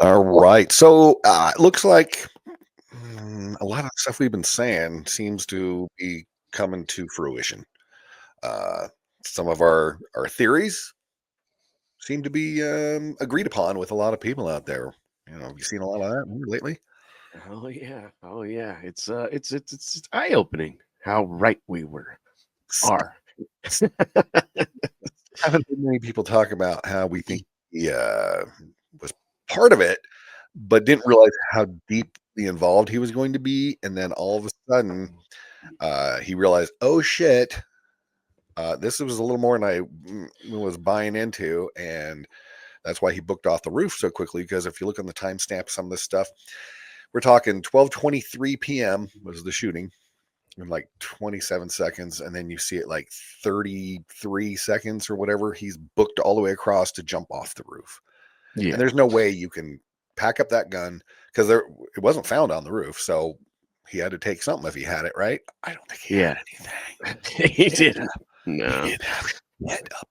All right. So it looks like a lot of the stuff we've been saying seems to be coming to fruition. Uh, some of our theories seem to be agreed upon with a lot of people out there. Have you seen a lot of that lately? Oh yeah. Oh yeah. It's eye opening how right we S- are. s- Haven't heard many people talk about how we think he was part of it, but didn't realize how deeply involved he was going to be, and then all of a sudden he realized, oh shit, this was a little more than I was buying into, and that's why he booked off the roof so quickly. Because if you look on the timestamp, some of this stuff, we're talking 12:23 p.m. was the shooting in like 27 seconds, and then you see it like 33 seconds or whatever. He's booked all the way across to jump off the roof, and Yeah. there's no way you can pack up that gun because it wasn't found on the roof, so. He had to take something if he had it, right? I don't think he had Yeah. anything. He He didn't didn't. He No. didn't have shit up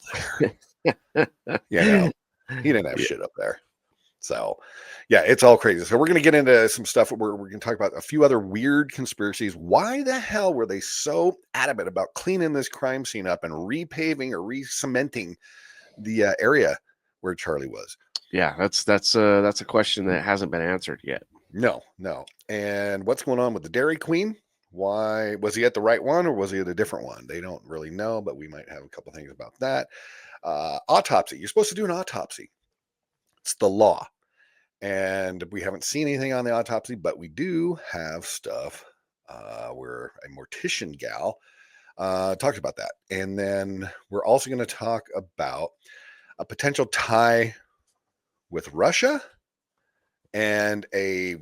there. You know, he didn't have Yeah. shit up there. So, yeah, it's all crazy. So we're going to get into some stuff where we're going to talk about a few other weird conspiracies. Why the hell were they so adamant about cleaning this crime scene up and repaving or re-cementing the area where Charlie was? Yeah, that's a question that hasn't been answered yet. No, no. And what's going on with the Dairy Queen? Why was he at the right one or was he at a different one? They don't really know, but we might have a couple things about that. Autopsy. You're supposed to do an autopsy. It's the law. And we haven't seen anything on the autopsy, but we do have stuff where a mortician gal talked about that. And then we're also going to talk about a potential tie with Russia and a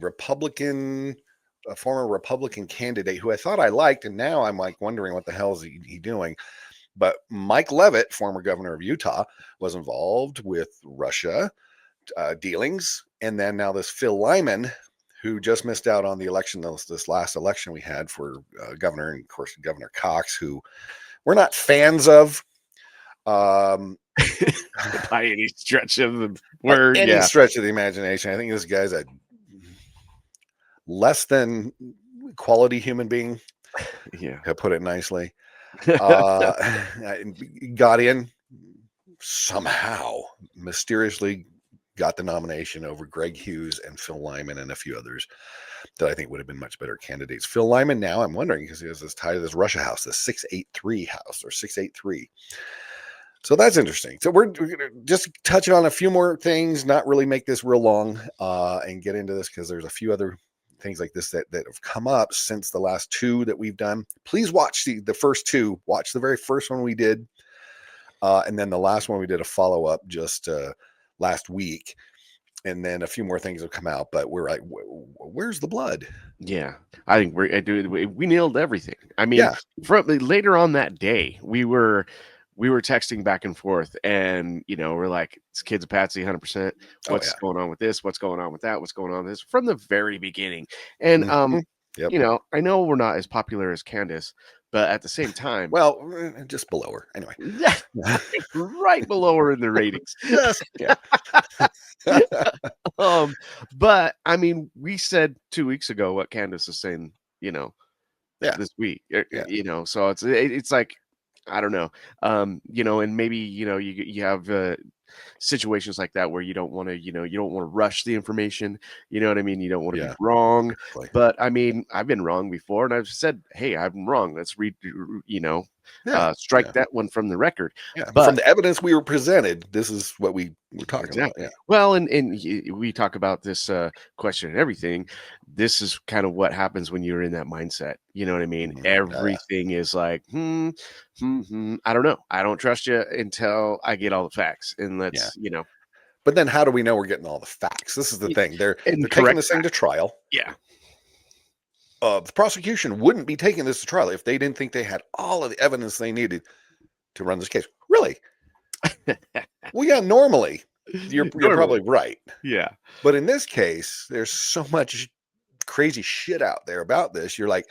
former Republican candidate who I thought I liked, and now I'm like wondering what the hell is he doing. But Mike Leavitt, former governor of Utah, was involved with Russia dealings, and then now this Phil Lyman, who just missed out on the election, this last election we had for governor, and of course Governor Cox, who we're not fans of. By any stretch of the By word, any yeah. stretch of the imagination, I think this guy's a less than quality human being, Yeah. to put it nicely. Uh, got in somehow, mysteriously got the nomination over Greg Hughes and Phil Lyman and a few others that I think would have been much better candidates. Phil Lyman, now I'm wondering because he has this tie to this Russia house, the 683 house or 683. So that's interesting. So we're going to just touch on a few more things, not really make this real long, and get into this because there's a few other things like this that have come up since the last two that we've done. Please watch the first two. Watch the very first one we did, and then the last one we did a follow up just last week, and then a few more things have come out. But we're like, where's the blood? Yeah, I think we nailed everything. I mean, Yeah. from later on that day, we were texting back and forth, and we're like, "It's kids of Patsy, 100%. Oh What's yeah. going on with this? What's going on with that? What's going on with this?" From the very beginning, and Mhm. Yep. I know we're not as popular as Candace, but at the same time, Well, just below her anyway. right below her in the ratings. Just yeah. um, but I mean, we said 2 weeks ago what Candace is saying, Yeah. this week, Yeah. so it's like, I don't know, and maybe you have situations like that where you don't want to rush the information. You know what I mean? You don't want to be Yeah. wrong. Exactly. But I mean, I've been wrong before, and I've said, "Hey, I'm wrong. Let's Yeah. strike Yeah. that one from the record." Yeah. From But the evidence we were presented, this is what we were talking about. exactly. Yeah. Well, and we talk about this question and everything. This is kind of what happens when you're in that mindset. You know what I mean? Yeah. Yeah. Everything is like, I don't know. I don't trust you until I get all the facts. And Yeah. let's. But then how do we know we're getting all the facts? This is the thing. They're And taking correct this thing that. to trial. Yeah. The prosecution wouldn't be taking this to trial if they didn't think they had all of the evidence they needed to run this case. Really? Well, yeah, normally you're Normally. probably right. Yeah. But in this case, there's so much crazy shit out there about this. You're like,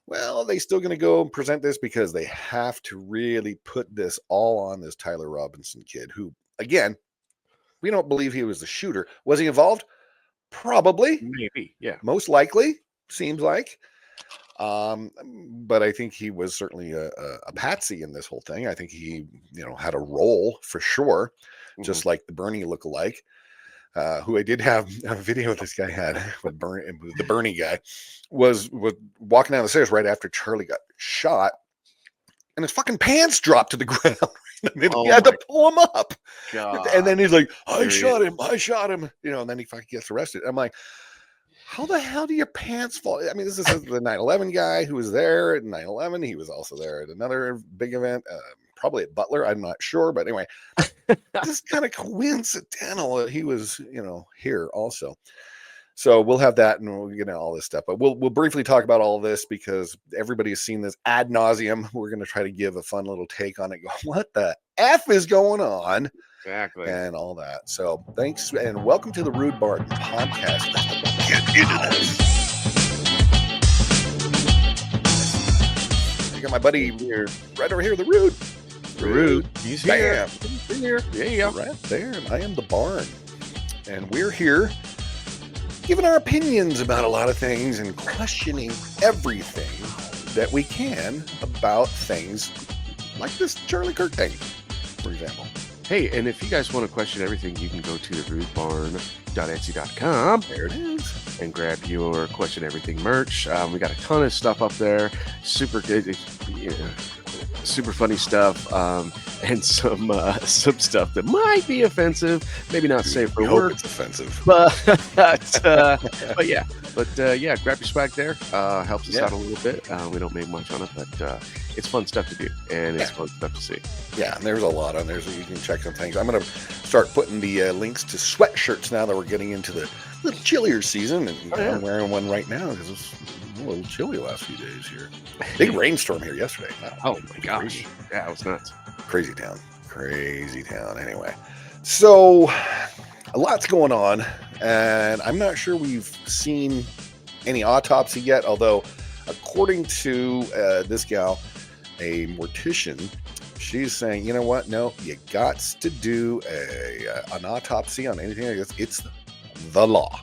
well, are they still going to go and present this because they have to really put this all on this Tyler Robinson kid who, again, We don't believe he was the shooter. Was he involved? Probably. Maybe, yeah. Most likely, seems like. But I think he was certainly a patsy in this whole thing. I think he, had a role for sure, just like the Bernie lookalike, who I did have a video this guy had with the Bernie guy was walking down the stairs right after Charlie got shot, and his fucking pants dropped to the ground. He had to pull him up. God. And then he's like, I shot him, and then he fucking gets arrested. I'm like, how the hell do your pants fall? I mean, this is the 9/11 guy who was there at 9/11. He was also there at another big event, probably at Butler. I'm not sure, but anyway, just kind of coincidental that he was, here also. So we'll have that, and we'll get into all this stuff. But we'll briefly talk about all of this because everybody has seen this ad nauseum. We're going to try to give a fun little take on it. Go, what the F is going on? Exactly. And all that. So thanks, and welcome to the Rude Barton podcast. Let's get into this. I got my buddy here, right over here, the Rude. He's here. Bam. Here. There you go. Right there. And I am the Barn. And we're here giving our opinions about a lot of things and questioning everything that we can about things like this Charlie Kirk thing, for example. Hey, and if you guys want to question everything, you can go to therudebarn.etsy.com. There it is. And grab your Question Everything merch. We got a ton of stuff up there. Super good. Super funny stuff. And some stuff that might be offensive. Maybe not safe for work. It's offensive. But yeah. But yeah, grab your swag there. Helps us out a little bit. We don't make much on it, but it's fun stuff to do. And it's fun stuff to see. Yeah, and there's a lot on there, so you can check some things. I'm going to start putting the links to sweatshirts now that we're getting into the little chillier season. And I'm wearing one right now because it's a little chilly the last few days here. Big rainstorm here yesterday. Wow. Oh, my gosh. Yeah, it was nuts. Crazy town. Anyway, so a lot's going on, and I'm not sure we've seen any autopsy yet, although according to this gal, a mortician, she's saying, you know what? No, you got to do an autopsy on anything like this. It's the law.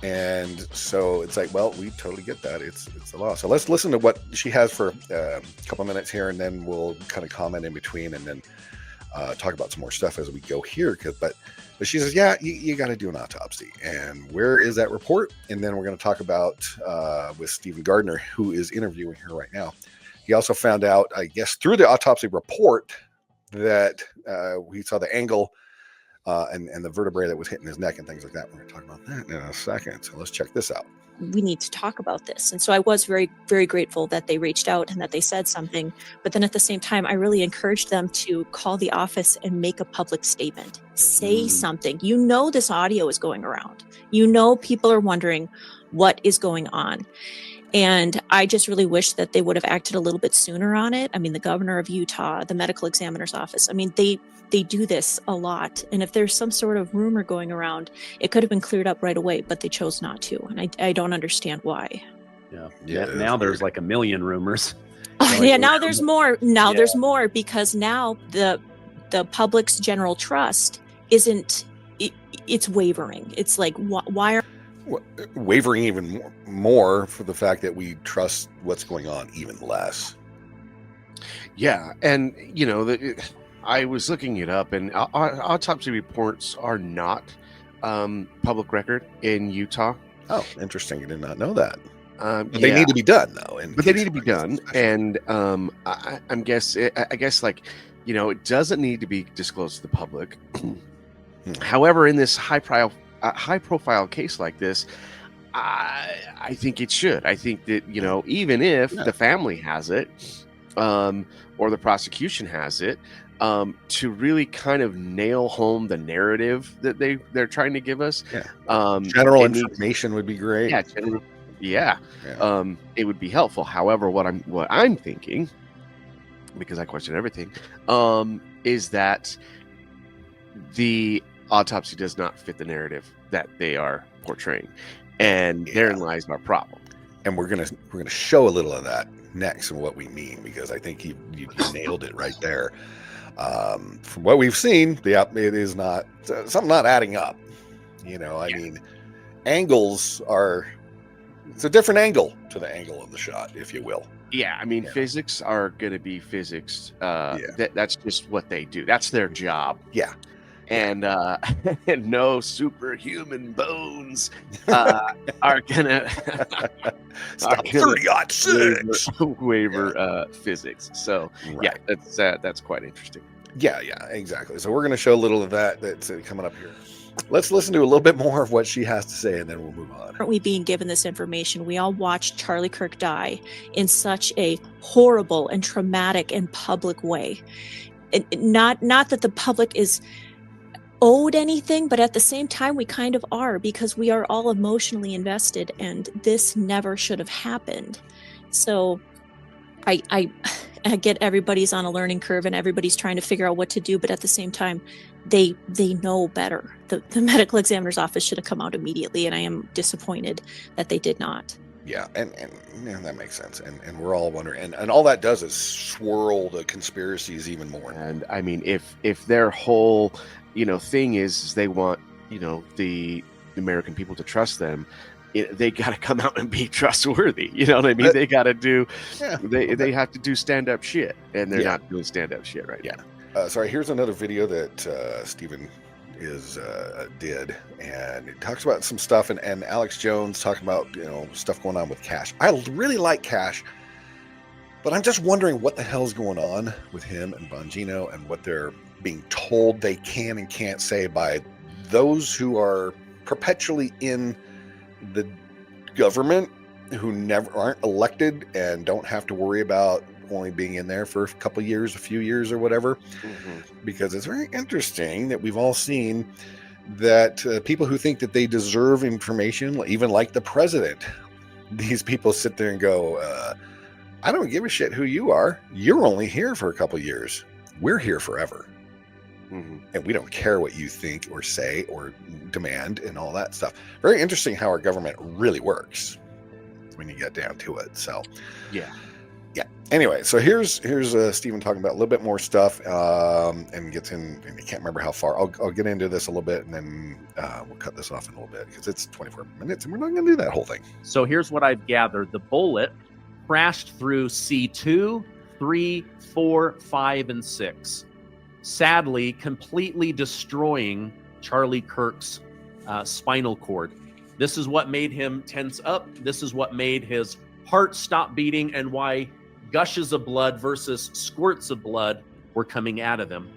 And so it's like, well, we totally get that. It's the law. So let's listen to what she has for a couple of minutes here, and then we'll kind of comment in between, and then talk about some more stuff as we go here. But she says, yeah, you got to do an autopsy. And where is that report? And then we're going to talk about with Stephen Gardner, who is interviewing her right now. He also found out, I guess, through the autopsy report that we saw the angle and the vertebrae that was hitting his neck and things like that. We're going to talk about that in a second. So let's check this out. We need to talk about this. And so I was very, very grateful that they reached out and that they said something. But then at the same time, I really encouraged them to call the office and make a public statement. Say something. You know this audio is going around. You know people are wondering what is going on. And I just really wish that they would have acted a little bit sooner on it. I mean, the governor of Utah, the medical examiner's office, I mean, they do this a lot. And if there's some sort of rumor going around, it could have been cleared up right away, but they chose not to. And I don't understand why. Yeah. Now there's like a million rumors. Oh, yeah, now there's more. There's more because now the public's general trust it's wavering. It's like, why are wavering even more for the fact that we trust what's going on even less. Yeah, and I was looking it up, and autopsy reports are not public record in Utah. Oh, interesting! I did not know that. But yeah. they need to be done, though. But they need to be done, and I guess like it doesn't need to be disclosed to the public. However, in this high profile case like this, I think it should. I think that even if the family has it, or the prosecution has it, to really kind of nail home the narrative that they're trying to give us. General information would be great. Yeah, it would be helpful. However, what I'm thinking, because I question everything, is that the autopsy does not fit the narrative that they are portraying, and therein lies our problem. And we're gonna show a little of that next and what we mean, because I think you nailed it right there. From what we've seen, it is not something not adding up. I mean, angles are, it's a different angle to the angle of the shot, if you will. Yeah, I mean, physics are going to be physics. That's just what they do. That's their job. Yeah. And and no superhuman bones are gonna 30-06 waiver physics. So right. That's quite interesting. Yeah, exactly. So we're going to show a little of that's coming up here. Let's listen to a little bit more of what she has to say, and then we'll move on. Aren't we being given this information? We all watched Charlie Kirk die in such a horrible and traumatic and public way. Not that the public is owed anything, but at the same time we kind of are, because we are all emotionally invested, and this never should have happened. So I get everybody's on a learning curve and everybody's trying to figure out what to do, but at the same time they know better. The medical examiner's office should have come out immediately, and I am disappointed that they did not. Yeah, and that makes sense. And we're all wondering, and all that does is swirl the conspiracies even more. And I mean, if their whole thing is they want the American people to trust them, they got to come out and be trustworthy. You know what I mean? They got to do they have to do stand-up shit, and they're not doing stand-up shit right now. Sorry, here's another video that Stephen did, and it talks about some stuff, and Alex Jones talking about stuff going on with Cash. I really like Cash, but I'm just wondering what the hell's going on with him and Bongino, and what they're being told they can and can't say by those who are perpetually in the government, who never aren't elected and don't have to worry about only being in there for a couple years, a few years or whatever. Because it's very interesting that we've all seen that people who think that they deserve information, even like the president, these people sit there and go, I don't give a shit who you are. You're only here for a couple years. We're here forever. And we don't care what you think or say or demand and all that stuff. Very interesting how our government really works when you get down to it. So yeah. Anyway, so here's Stephen talking about a little bit more stuff, and gets in, and I can't remember how far. I'll get into this a little bit, and then we'll cut this off in a little bit, because it's 24 minutes, and we're not going to do that whole thing. So here's what I've gathered. The bullet crashed through C2, 3, 4, 5, and 6. Sadly, completely destroying Charlie Kirk's spinal cord. This is what made him tense up. This is what made his heart stop beating, and why gushes of blood versus squirts of blood were coming out of him.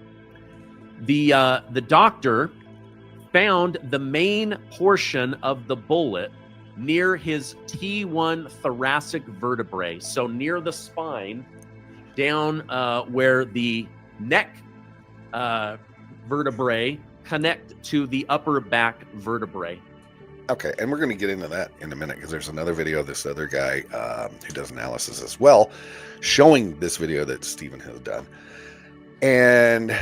The doctor found the main portion of the bullet near his T1 thoracic vertebrae, so near the spine, down where the neck vertebrae connect to the upper back vertebrae. Okay, and we're going to get into that in a minute, because there's another video of this other guy who does analysis as well, showing this video that Stephen has done. And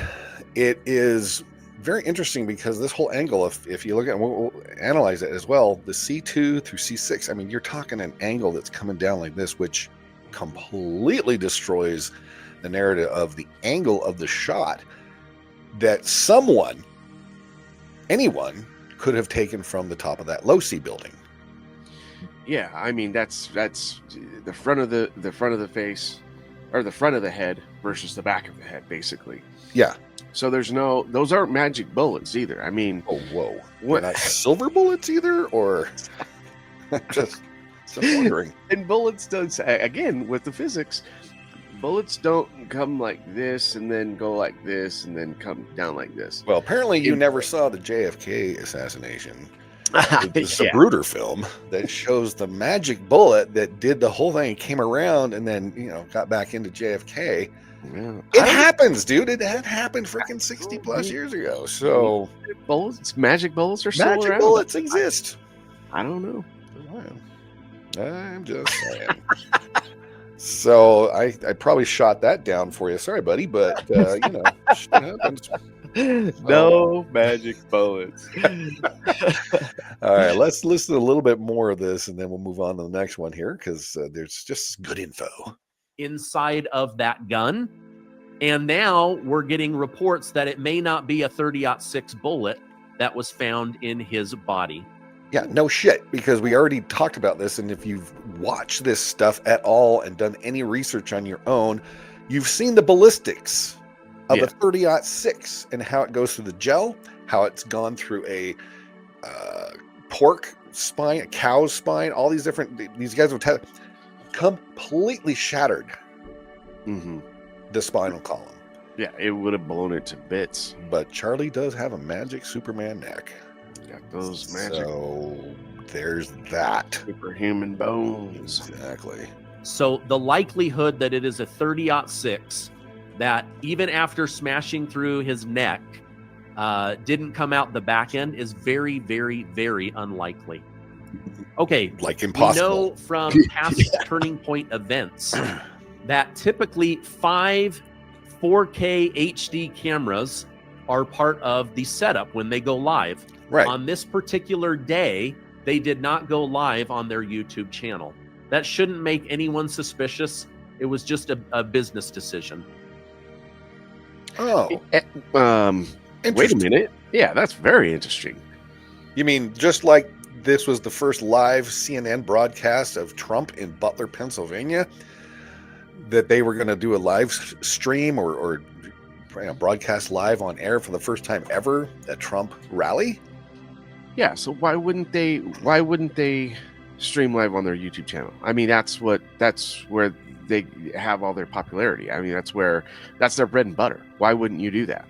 it is very interesting, because this whole angle, if you look at it, we'll analyze it as well, the C2 through C6, I mean, you're talking an angle that's coming down like this, which completely destroys the narrative of the angle of the shot that anyone could have taken from the top of that low-C building. Yeah, I mean, that's the front of the face, or the front of the head versus the back of the head, basically. Yeah. So those aren't magic bullets either. I mean, oh whoa, what? Not silver bullets either, or just wondering. And bullets does, again, with the physics, bullets don't come like this and then go like this and then come down like this. Well, apparently you never saw the JFK assassination. It's a Zapruder film that shows the magic bullet that did the whole thing, came around and then got back into JFK. Yeah. It happens, dude. It had happened freaking 60 plus years ago. So magic bullets are still magic around. Bullets exist. I don't know. I'm just saying. So I probably shot that down for you. Sorry, buddy, but shit happens. No magic bullets. All right, let's listen to a little bit more of this, and then we'll move on to the next one here, because there's just good info. Inside of that gun And now we're getting reports that it may not be a 30-06 bullet that was found in his body. Yeah, no shit, because we already talked about this, and if you've watched this stuff at all and done any research on your own, you've seen the ballistics of a 30-06 and how it goes through the gel, how it's gone through a pork spine, a cow's spine, all these different, these guys would have completely shattered the spinal column. Yeah, it would have blown it to bits. But Charlie does have a magic Superman neck. Got those magic. So there's that. Superhuman bones. Exactly. So the likelihood that it is a 30-06 that even after smashing through his neck didn't come out the back end is very, very, very unlikely. Okay, like impossible. We know from past Turning Point events that typically 5 4K HD cameras are part of the setup when they go live. Right. On this particular day, they did not go live on their YouTube channel. That shouldn't make anyone suspicious. It was just a business decision. Oh. Wait a minute. Yeah, that's very interesting. You mean just like this was the first live CNN broadcast of Trump in Butler, Pennsylvania, that they were going to do a live stream or broadcast live on air for the first time ever at Trump rally? Yeah, so why wouldn't they stream live on their YouTube channel? I mean, that's where they have all their popularity. I mean, that's their bread and butter. Why wouldn't you do that?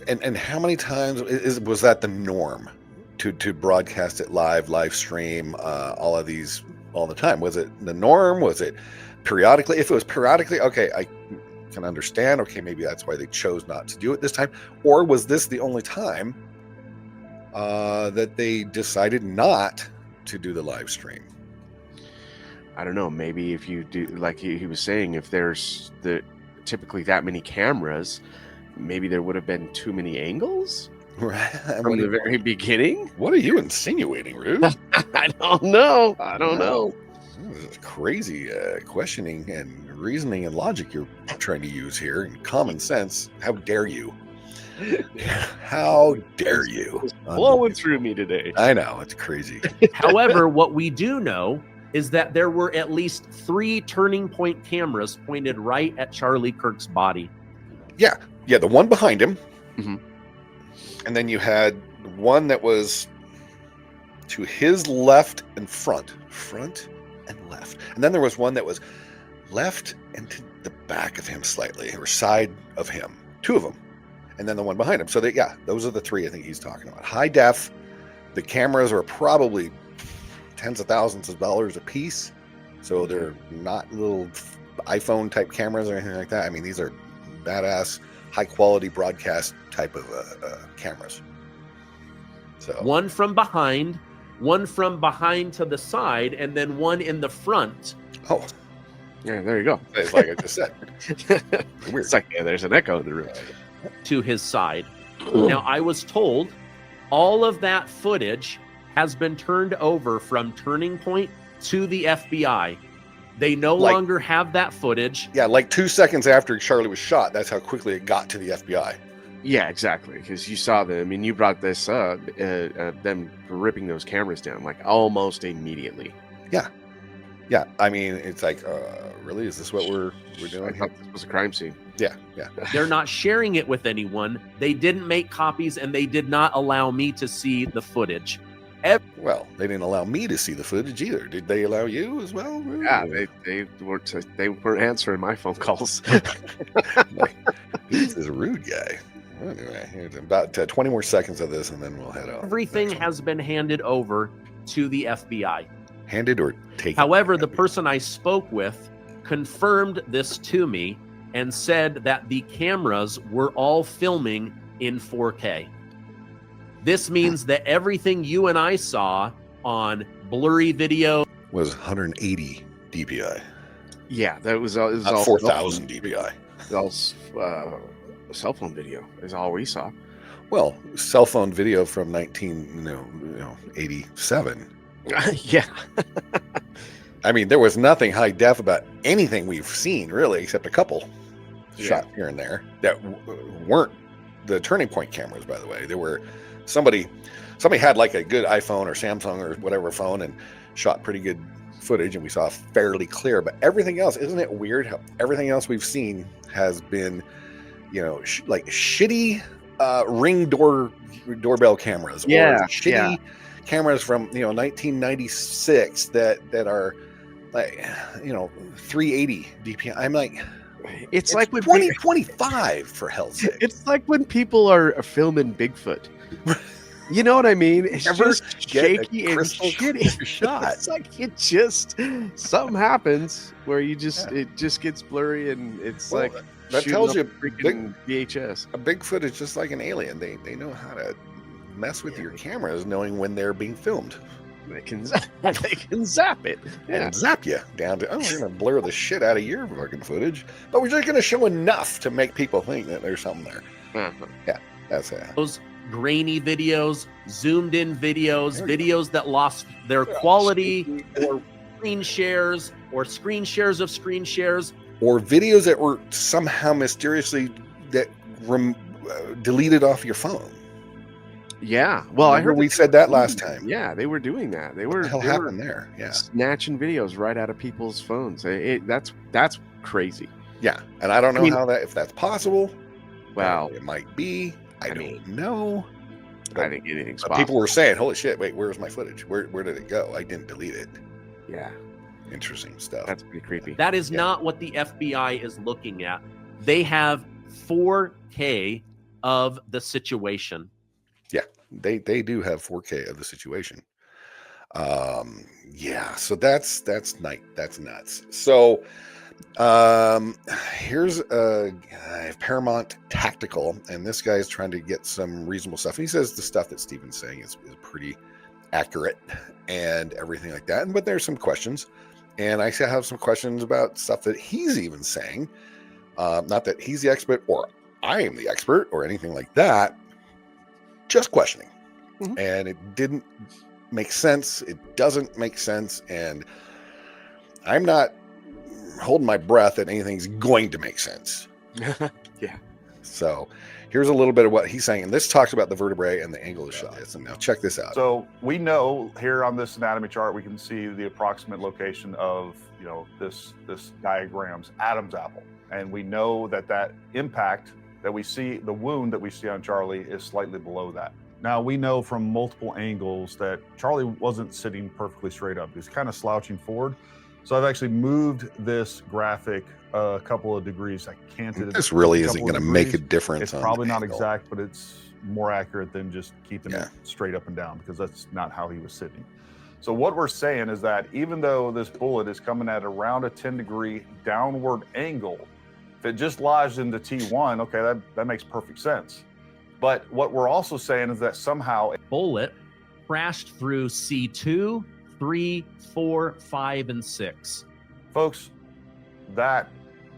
And how many times was that the norm to broadcast it live stream all of these all the time? Was it the norm? Was it periodically? If it was periodically, okay, I can understand. Okay, maybe that's why they chose not to do it this time. Or was this the only time that they decided not to do the live stream? I don't know. Maybe if you do, like he was saying, if there's typically that many cameras, maybe there would have been too many angles from the very beginning. What are you insinuating, Rude? I don't know. I don't know. This is crazy questioning and reasoning and logic you're trying to use here, and common sense. How dare you? How dare you? It's blowing through me today. I know, it's crazy. However, what we do know is that there were at least 3 Turning Point cameras pointed right at Charlie Kirk's body. Yeah, the one behind him. Mm-hmm. And then you had one that was to his left and front and left. And then there was one that was left and to the back of him slightly, or side of him. 2 of them. And then the one behind him. So those are the 3 I think he's talking about. High def. The cameras are probably tens of thousands of dollars a piece. So they're not little iPhone type cameras or anything like that. I mean, these are badass, high quality broadcast type of cameras. So one from behind to the side, and then one in the front. Oh, yeah, there you go. It's like I just said. Weird. It's like there's an echo in the room. To his side. Now, I was told all of that footage has been turned over from Turning Point to the FBI. They no longer have that footage. Yeah, like 2 seconds after Charlie was shot, that's how quickly it got to the FBI. Yeah, exactly. Because you saw them. I mean, you brought this up, them ripping those cameras down like almost immediately. Yeah. I mean, it's like, really? Is this what we're doing? I thought this was a crime scene. Yeah. They're not sharing it with anyone. They didn't make copies, and they did not allow me to see the footage. Well, they didn't allow me to see the footage either. Did they allow you as well? Yeah, they weren't answering my phone calls. He's a rude guy. Anyway, it's about 20 more seconds of this, and then we'll head out. Everything has been handed over to the FBI. Handed or taken? However, the person I spoke with confirmed this to me and said that the cameras were all filming in 4K. This means that everything you and I saw on blurry video was 180 dpi. Yeah, that was all 4,000 dpi. It was all cell phone video is all we saw. Well, cell phone video from 1987. Yeah. I mean, there was nothing high def about anything we've seen, really, except a couple shot here and there that weren't the turning point cameras, by the way. They were somebody had like a good iPhone or Samsung or whatever phone and shot pretty good footage, and we saw fairly clear. But everything else, isn't it weird how everything else we've seen has been, like shitty ring doorbell cameras, or shitty cameras from 1996 that are like 380 DPI. I'm like, it's like when 2025 for hell's sake. It's like when people are filming Bigfoot. You know what I mean? It's just shaky and shitty shot. It's like something happens where it just gets blurry, and it's like that tells you freaking VHS. A Bigfoot is just like an alien. They know how to mess with your cameras, knowing when they're being filmed. They can zap it and zap you down to, we're gonna blur the shit out of your fucking footage, but we're just gonna show enough to make people think that there's something there. Yeah, that's it. Those grainy videos, zoomed in videos that lost their quality, or screen shares of screen shares, or videos that were somehow mysteriously deleted off your phone. Yeah, well, I heard we said that last time. Yeah, they were doing that. What the hell happened there? Yeah, snatching videos right out of people's phones. That's crazy. Yeah, and I don't know if that's possible. Wow, it might be. I don't know. I think anything's possible. People were saying, "Holy shit! Wait, where's my footage? Where did it go? I didn't delete it." Yeah, interesting stuff. That's pretty creepy. That is not what the FBI is looking at. They have 4K of the situation. Yeah, they do have 4K of the situation. Yeah, so that's nuts. So here's Paramount Tactical, and this guy is trying to get some reasonable stuff. And he says the stuff that Steven's saying is pretty accurate and everything like that. But there's some questions, and I have some questions about stuff that he's even saying. Not that he's the expert or I am the expert or anything like that. Just questioning. Mm-hmm. And it didn't make sense. It doesn't make sense. And I'm not holding my breath that anything's going to make sense. Yeah. So here's a little bit of what he's saying. And this talks about the vertebrae and the angle of shot. And now check this out. So we know here on this anatomy chart, we can see the approximate location of, this diagram's Adam's apple. And we know that impact that we see, the wound that we see on Charlie, is slightly below that. Now, we know from multiple angles that Charlie wasn't sitting perfectly straight up. He was kind of slouching forward. So I've actually moved this graphic a couple of degrees. I canted it. This really isn't going to make a difference. It's probably not exact, but it's more accurate than just keeping it straight up and down, because that's not how he was sitting. So what we're saying is that even though this bullet is coming at around a 10-degree downward angle, if it just lodged into T1, okay, that makes perfect sense. But what we're also saying is that somehow a bullet crashed through C2, 3, 4, 5, and 6. Folks, that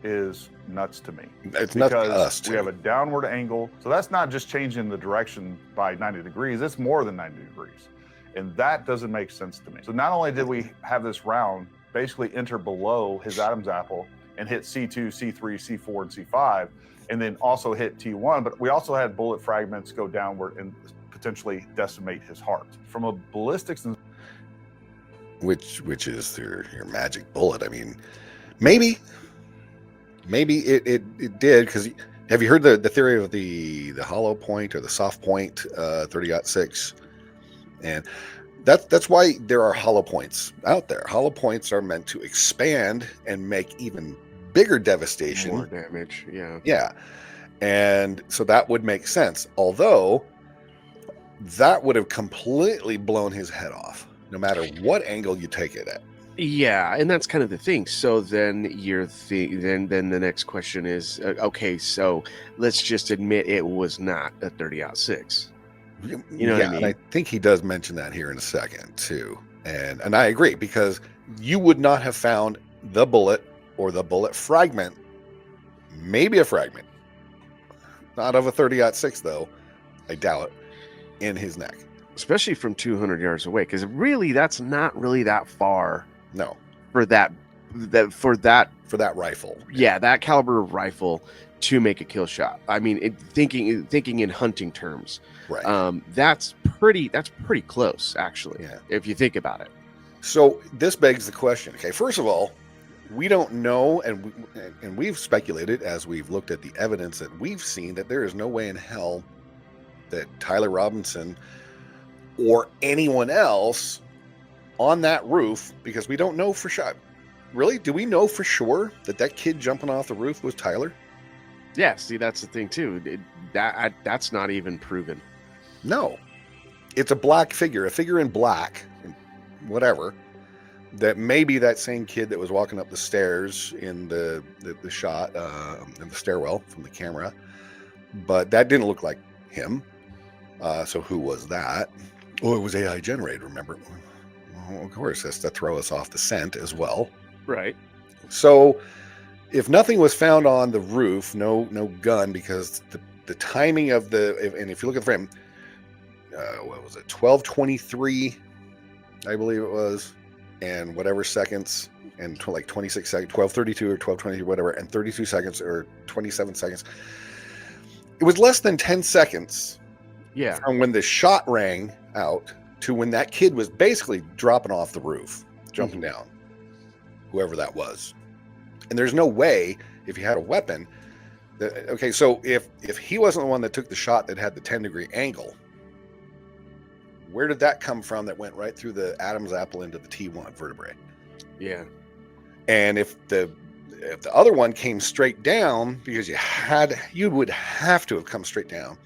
is nuts to me. It's nuts to us, too. We have a downward angle. So that's not just changing the direction by 90 degrees. It's more than 90 degrees. And that doesn't make sense to me. So not only did we have this round basically enter below his Adam's apple and hit C2, C3, C4, and C5, and then also hit T1, but we also had bullet fragments go downward and potentially decimate his heart. From a ballistics, which is your magic bullet. I mean, maybe it did, because have you heard the theory of the hollow point or the soft point 30-06? And that's why there are hollow points out there. Hollow points are meant to expand and make even bigger devastation, more damage. Yeah. And so that would make sense, although that would have completely blown his head off no matter what angle you take it at. Yeah, and that's kind of the thing. So then then the next question is, okay, so let's just admit it was not a 30-06. You know what I mean? And I think he does mention that here in a second too. And I agree, because you would not have found the bullet or the bullet fragment, maybe a fragment, not of a 30-06 though, I doubt it, in his neck. Especially from 200 yards away, because really that's not really that far. No. For that rifle. Yeah, that caliber of rifle to make a kill shot. I mean, thinking in hunting terms, Right. that's pretty close, actually, Yeah. if you think about it. So this begs the question. Okay, first of all, we don't know, and we've speculated as we've looked at the evidence that we've seen that there is no way in hell that Tyler Robinson or anyone else on that roof, because we don't know for sure. Really, do we know for sure that kid jumping off the roof was Tyler? Yeah, see, that's the thing too. That's not even proven. No, it's a black figure, a figure in black, whatever. That may be that same kid that was walking up the stairs in the shot in the stairwell from the camera, but that didn't look like him. So who was that? Oh, it was AI generated. Remember? Well, of course, that's to throw us off the scent as well. Right. So, if nothing was found on the roof, no gun, because the timing of and if you look at the frame, what was it? 12:23, I believe it was, and whatever seconds, and like 26 seconds, 12:32 or 12:23, whatever, and 32 seconds or 27 seconds. It was less than 10 seconds. Yeah. From when the shot rang out to when that kid was basically dropping off the roof, jumping down, whoever that was. And there's no way, if he had a weapon, okay, so if he wasn't the one that took the shot that had the 10-degree angle, where did that come from that went right through the Adam's apple into the T1 vertebrae? Yeah. And if the other one came straight down, because you would have to have come straight down,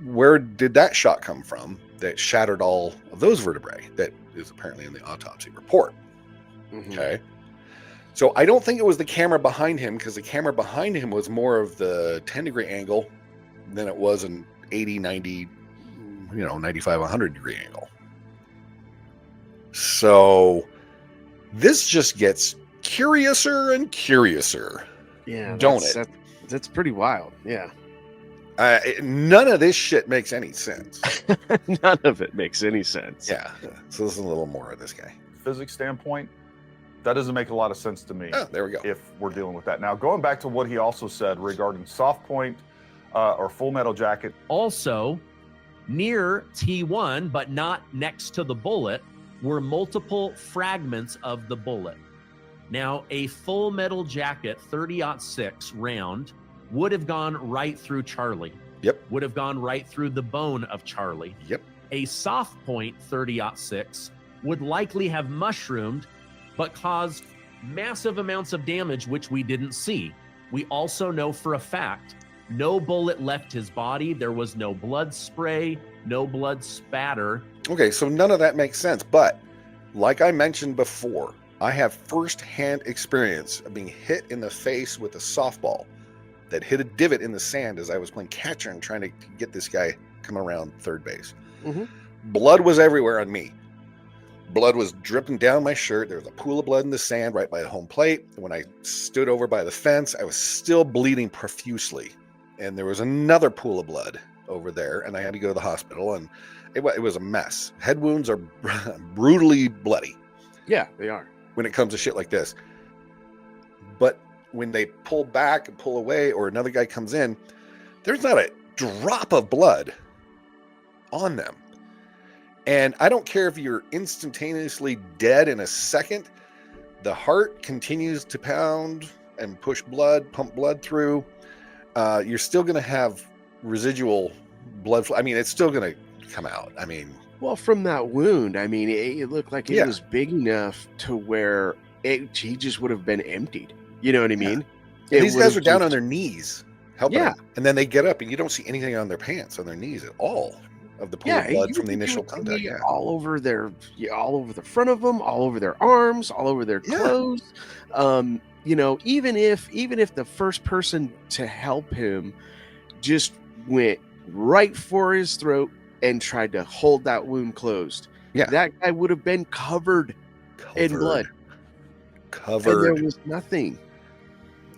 where did that shot come from that shattered all of those vertebrae? That is apparently in the autopsy report. Okay. So I don't think it was the camera behind him, because the camera behind him was more of the 10-degree angle than it was an 80, 90, 95, 100-degree angle. So this just gets curiouser and curiouser. Yeah. Don't it? That's pretty wild. Yeah. None of this shit makes any sense. None of it makes any sense. Yeah. So this is a little more of this guy. Physics standpoint, that doesn't make a lot of sense to me. Oh, there we go. If we're dealing with that. Now, going back to what he also said regarding soft point or full metal jacket. Also, near T1, but not next to the bullet, were multiple fragments of the bullet. Now, a full metal jacket 30-06 round would have gone right through Charlie. Yep. Would have gone right through the bone of Charlie. Yep. A soft point 30-06 would likely have mushroomed, but caused massive amounts of damage, which we didn't see. We also know for a fact, no bullet left his body. There was no blood spray, no blood spatter. Okay, so none of that makes sense. But like I mentioned before, I have firsthand experience of being hit in the face with a softball that hit a divot in the sand as I was playing catcher and trying to get this guy coming around third base. Blood was everywhere on me. Blood was dripping down my shirt. There was a pool of blood in the sand right by the home plate. When I stood over by the fence, I was still bleeding profusely. And there was another pool of blood over there, and I had to go to the hospital, and it was a mess. Head wounds are brutally bloody. Yeah, they are. When it comes to shit like this. But when they pull back and pull away, or another guy comes in, there's not a drop of blood on them. And I don't care if you're instantaneously dead in a second, the heart continues to pound and push blood, pump blood through. You're still going to have residual blood flow. I mean, it's still going to come out. I mean, well, from that wound, I mean, it looked like it was big enough to where he just would have been emptied. You know what I mean? Yeah. These guys are down on their knees helping them. And then they get up and you don't see anything on their pants, on their knees at all of the pool of blood from the initial contact. Yeah. All over the front of them, all over their arms, all over their clothes. Even if the first person to help him just went right for his throat and tried to hold that wound closed, that guy would have been covered in blood. And there was nothing.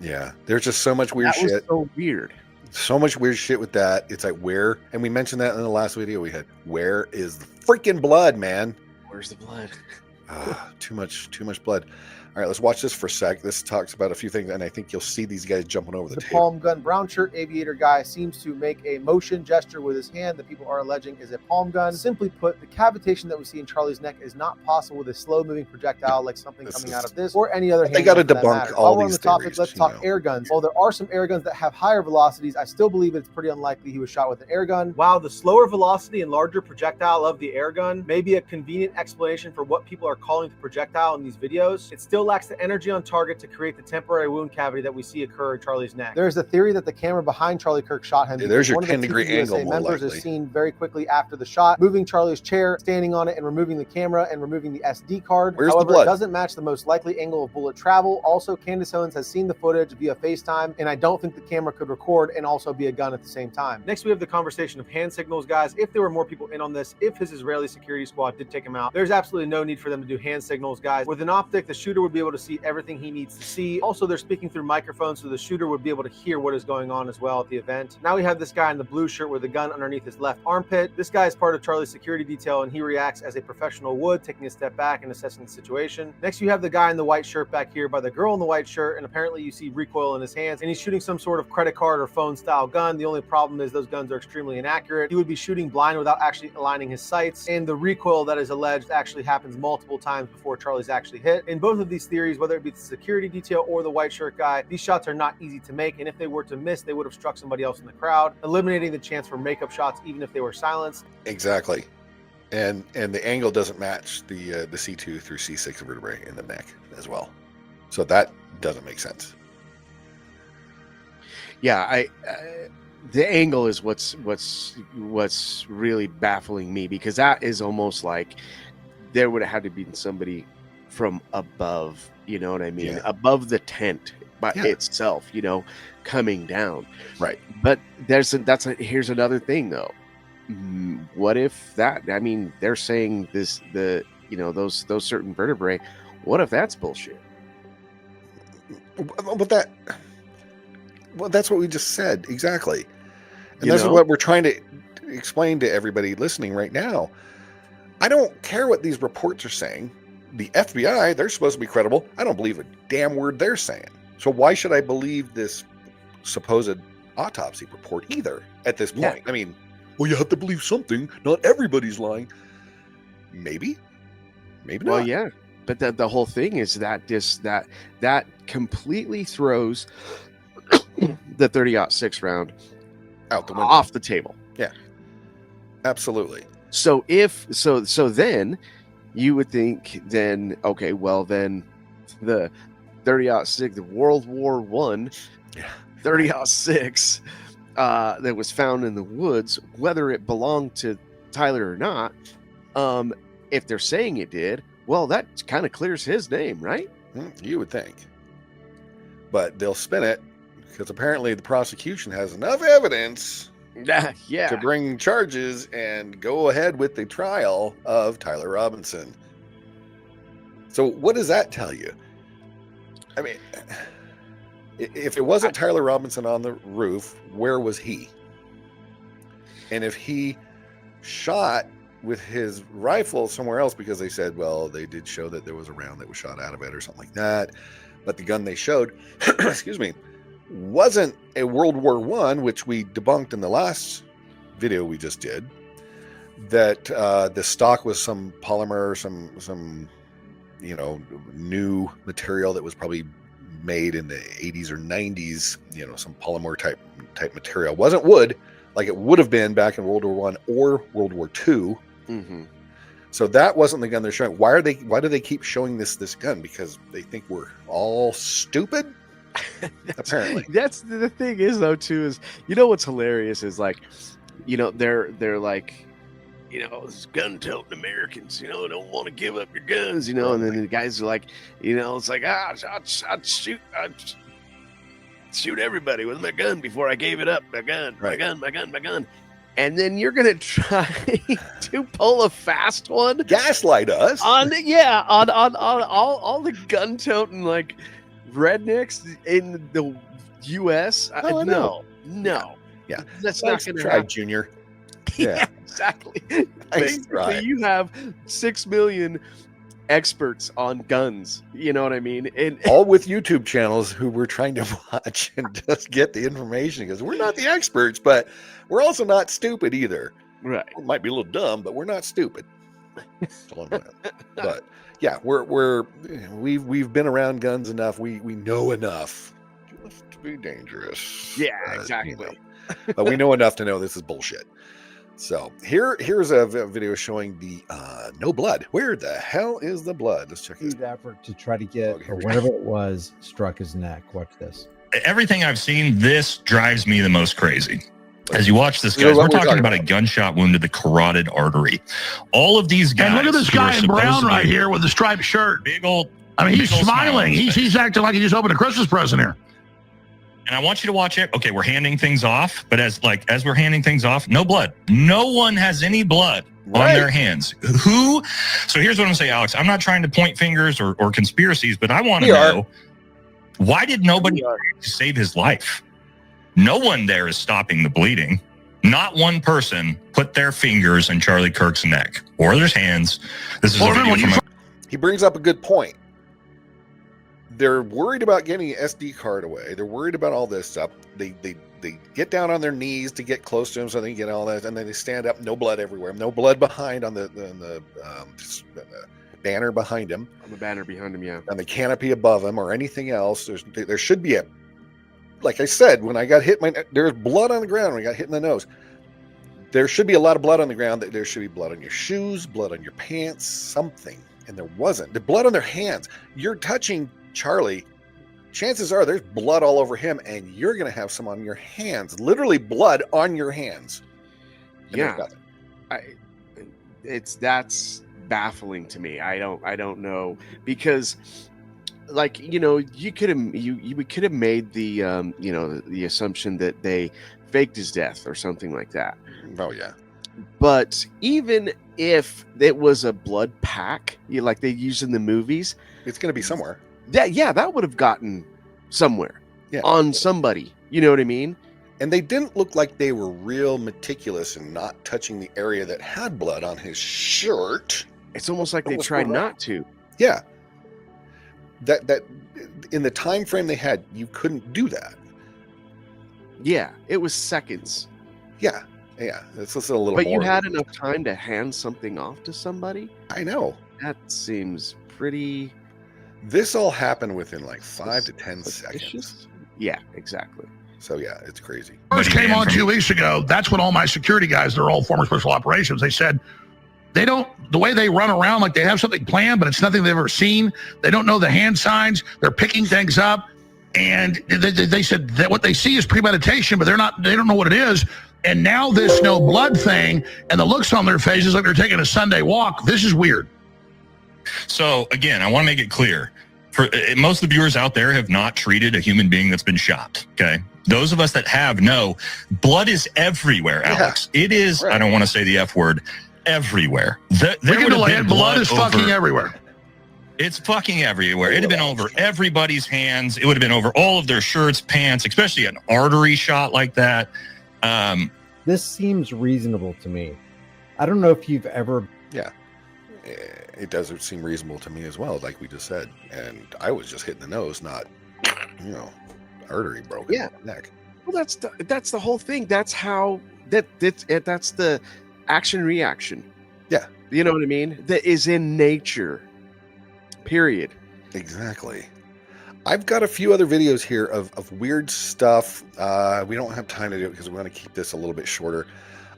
Yeah, there's just so much weird shit. So weird. So much weird shit with that. It's like, where, and we mentioned that in the last video we had, where is the freaking blood, man? Where's the blood? Too much blood. All right, let's watch this for a sec. This talks about a few things, and I think you'll see these guys jumping over the The table. palm gun brown shirt aviator guy seems to make a motion gesture with his hand that people are alleging is a palm gun. Simply put, the cavitation that we see in Charlie's neck is not possible with a slow-moving projectile like something coming out of this or any other They handgun gotta for that debunk matter. all While we're on these the topic, theories, let's you talk know. air guns. While there are some air guns that have higher velocities, I still believe it's pretty unlikely he was shot with an air gun. While the slower velocity and larger projectile of the air gun may be a convenient explanation for what people are calling the projectile in these videos, it still lacks the energy on target to create the temporary wound cavity that we see occur in Charlie's neck. There's a theory that the camera behind Charlie Kirk shot him. Yeah, there's because your one of the 10-degree TPUSA angle, more members likely. is seen very quickly after the shot, moving Charlie's chair, standing on it, and removing the camera and removing the SD card. Where's the However, blood? it doesn't match the most likely angle of bullet travel. Also, Candace Owens has seen the footage via FaceTime, and I don't think the camera could record and also be a gun at the same time. Next, we have the conversation of hand signals, guys. If there were more people in on this, if his Israeli security squad did take him out, there's absolutely no need for them to do hand signals, guys. With an optic, the shooter would be able to see everything he needs to see. Also, they're speaking through microphones, so the shooter would be able to hear what is going on as well at the event. Now we have this guy in the blue shirt with a gun underneath his left armpit. This guy is part of Charlie's security detail, and he reacts as a professional would, taking a step back and assessing the situation. Next, you have the guy in the white shirt back here by the girl in the white shirt, and apparently you see recoil in his hands, and he's shooting some sort of credit card or phone style gun. The only problem is those guns are extremely inaccurate. He would be shooting blind without actually aligning his sights, and the recoil that is alleged actually happens multiple times before Charlie's actually hit. In both of these theories, whether it be the security detail or the white shirt guy, these shots are not easy to make, and if they were to miss, they would have struck somebody else in the crowd, eliminating the chance for makeup shots even if they were silenced. Exactly. And the angle doesn't match the C2 through C6 vertebrae in the neck as well. So that doesn't make sense. Yeah, the angle is what's really baffling me, because that is almost like there would have had to be somebody from above, you know what I mean? Yeah. Above the tent by Yeah. itself, you know, coming down. Right. But here's another thing though. What if that, I mean, they're saying those certain vertebrae, what if that's bullshit? But that's what we just said. Exactly. And You that's know? what we're trying to explain to everybody listening right now. I don't care what these reports are saying. The FBI, they're supposed to be credible. I don't believe a damn word they're saying. So why should I believe this supposed autopsy report either at this point? Yeah. I mean, well, you have to believe something. Not everybody's lying. Maybe not. Well, yeah. But the whole thing is that that completely throws the 30-06 round Out the window. off the table. Absolutely. So then you would think then, okay, well then the 30-06, the World War I, Yeah. 30-06 that was found in the woods, whether it belonged to Tyler or not, if they're saying it did, well, that kind of clears his name, right? You would think. But they'll spin it because apparently the prosecution has enough evidence Yeah. to bring charges and go ahead with the trial of Tyler Robinson. So what does that tell you? I mean, if it wasn't Tyler Robinson on the roof, where was he? And if he shot with his rifle somewhere else, because they said, well, they did show that there was a round that was shot out of it or something like that, but the gun they showed, excuse me, wasn't a World War I, which we debunked in the last video we just did, that the stock was some polymer, some new material that was probably made in the 80s or 90s, some polymer type material. Wasn't wood like it would have been back in World War I or World War II. Mm-hmm. So that wasn't the gun they're showing. Why do they keep showing this gun? Because they think we're all stupid? Apparently. That's the thing is though too, is what's hilarious is like, they're like, gun toting Americans, don't want to give up your guns, and then the guys are like, it's like, I'd shoot everybody with my gun before I gave it up. My gun, Right. my gun. And then you're gonna try to pull a fast one Gaslight us. on all the gun toting like rednecks in the U.S. Oh, No, Yeah. that's Nice not gonna try, happen. Junior. Yeah, Yeah. exactly. Nice Basically, try. you have 6 million experts on guns. You know what I mean? And all with YouTube channels who we're trying to watch and just get the information, because we're not the experts, but we're also not stupid either. right. We might be a little dumb, but we're not stupid. That's all I'm gonna- But yeah, we've been around guns enough. We know enough just to be dangerous. Yeah, But, exactly. but we know enough to know this is bullshit. So here's a video showing the no blood. Where the hell is the blood? Let's check this. Huge effort to try to get, Okay, or here we go. whatever it was, struck his neck. Watch this. Everything I've seen, this drives me the most crazy. As you watch this, You know guys, what we're we're talking talking about a gunshot wound to the carotid artery. All of these guys. And look at this who are guy in brown supposedly right here with the striped shirt. Big old. I mean, he's big old smile on smiling. his face. He's acting like he just opened a Christmas present here. And I want you to watch it. Okay, we're handing things off, but as we're handing things off, no blood. No one has any blood on Right. their hands. Who? So here's what I'm gonna say, Alex. I'm not trying to point fingers or conspiracies, but I want to We are. know, why did nobody save his life? No one there is stopping the bleeding. Not one person put their fingers in Charlie Kirk's neck or their hands. This is Well, a remember video when from you He brings up a good point. They're worried about getting an SD card away. They're worried about all this stuff. They get down on their knees to get close to him so they can get all that, and then they stand up. No blood everywhere. No blood behind on the banner behind him, On the banner behind him, yeah. on the canopy above him, or anything else. There should be a, like I said, when I got hit, there's blood on the ground when I got hit in the nose. There should be a lot of blood on the ground. There should be blood on your shoes, blood on your pants, something. And there wasn't. The blood on their hands. You're touching Charlie. Chances are there's blood all over him, and you're going to have some on your hands. Literally blood on your hands. And there's Yeah. nothing. That's baffling to me. I don't know, because like, you know, you could have made the you know, the assumption that they faked his death or something like that. Oh, yeah. But even if it was a blood pack, like they use in the movies, It's going to be somewhere. that would have gotten somewhere, Yeah. on somebody. You know what I mean? And they didn't look like they were real meticulous in not touching the area that had blood on his shirt. It's almost like they Almost tried right. not to. Yeah. That in the time frame they had, you couldn't do that. Yeah, it was seconds. Yeah. Yeah. It's just a little But more. you had enough time to hand something off to somebody? I know. That seems pretty This all happened within like 5 to 10 seconds. suspicious. Yeah, exactly. So yeah, it's crazy. first Buddy came man on from- 2 weeks ago, that's when all my security guys, they're all former special operations, they said they don't, the way they run around like they have something planned, but it's nothing they've ever seen. They don't know the hand signs. They're picking things up. And they said that what they see is premeditation, but they don't know what it is. And now this no blood thing and the looks on their faces like they're taking a Sunday walk. This is weird. So again, I want to make it clear. For most of the viewers out there have not treated a human being that's been shot. Okay, those of us that have know blood is everywhere, Yeah. Alex. It is. Right. I don't want to say the F word. Everywhere. There We can would have delay been it. Blood is over- fucking everywhere. It's fucking everywhere. It'd have been over everybody's hands. It would have been over all of their shirts, pants, especially an artery shot like that. This seems reasonable to me. I don't know if you've ever. It doesn't seem reasonable to me as well, like we just said. And I was just hitting the nose, not, artery broken. Yeah. Neck. Well, that's the whole thing. That's how that's the action reaction. Yeah. You know what I mean? That is in nature. Period. Exactly. I've got a few other videos here of weird stuff. We don't have time to do it because we want to keep this a little bit shorter.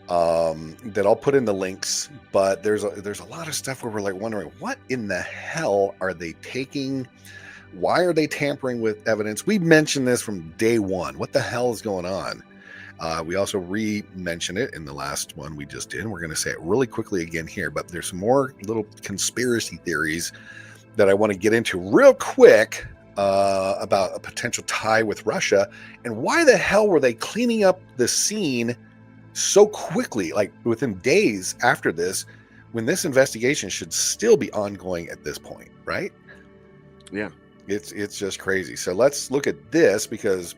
That I'll put in the links, but there's a lot of stuff where we're like wondering, what in the hell are they taking? Why are they tampering with evidence? We mentioned this from day one. What the hell is going on? We also re-mentioned it in the last one we just did. We're going to say it really quickly again here, but there's some more little conspiracy theories that I want to get into real quick about a potential tie with Russia. And why the hell were they cleaning up the scene so quickly, like within days after this, when this investigation should still be ongoing at this point, right? Yeah. It's just crazy. So let's look at this, because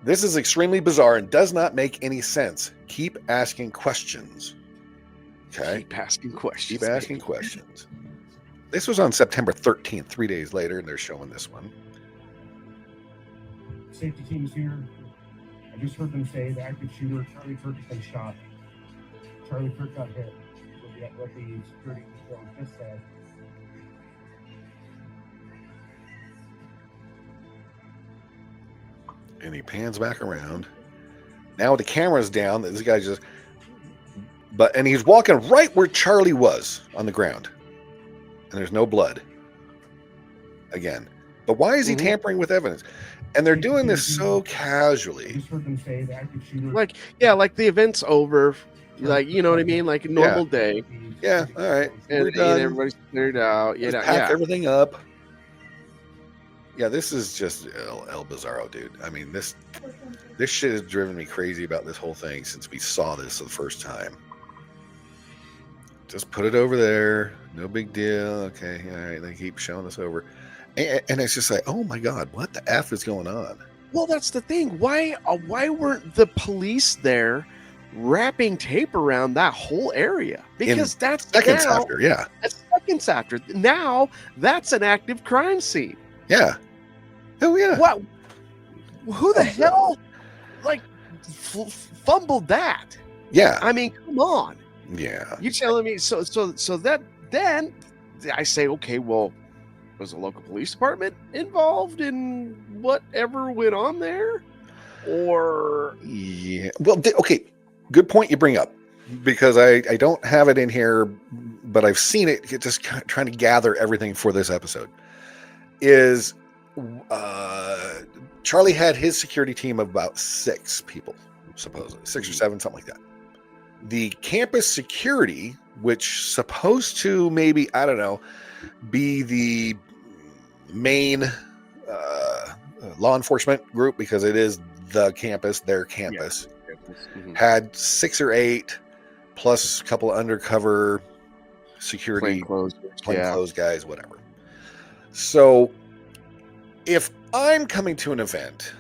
this is extremely bizarre and does not make any sense. Keep asking questions. Okay? Keep asking questions. Keep asking questions. This was on September 13th, 3 days later, and they're showing this one. Safety teams here. I just heard them say the active shooter, Charlie Kirk, has been shot. Charlie Kirk got hit. What the security detail just said. And he pans back around. Now the camera's down. This guy just... and he's walking right where Charlie was on the ground. And there's no blood. Again. But why is he tampering with evidence? And they're doing this so casually. Like, yeah, like the event's over. Like, you know what I mean? Like a normal day. Yeah, all right. And everybody's cleared out. Let's pack everything up. Yeah, this is just El Bizarro, dude. I mean, this shit has driven me crazy about this whole thing since we saw this the first time. Just put it over there. No big deal. Okay, all right. They keep showing us over. And it's just like, oh my God, what the F is going on? Well, that's the thing. Why weren't the police there wrapping tape around that whole area? Because that's seconds after, yeah. That's seconds after. Now that's an active crime scene. Yeah. Oh yeah. What? Who the hell, like, fumbled that? Yeah. I mean, come on. Yeah. You telling me so that then I say, okay, well, was the local police department involved in whatever went on there? Or yeah. Well, okay. Good point you bring up, because I don't have it in here, but I've seen it. Just trying to gather everything for this episode. Is Charlie had his security team of about 6 people, supposedly 6 or 7, something like that. The campus security, which supposed to maybe, I don't know, be the main law enforcement group, because it is the campus, their campus, had 6 or 8 plus a couple of undercover security, plainclothes guys, whatever. So if I'm coming to an event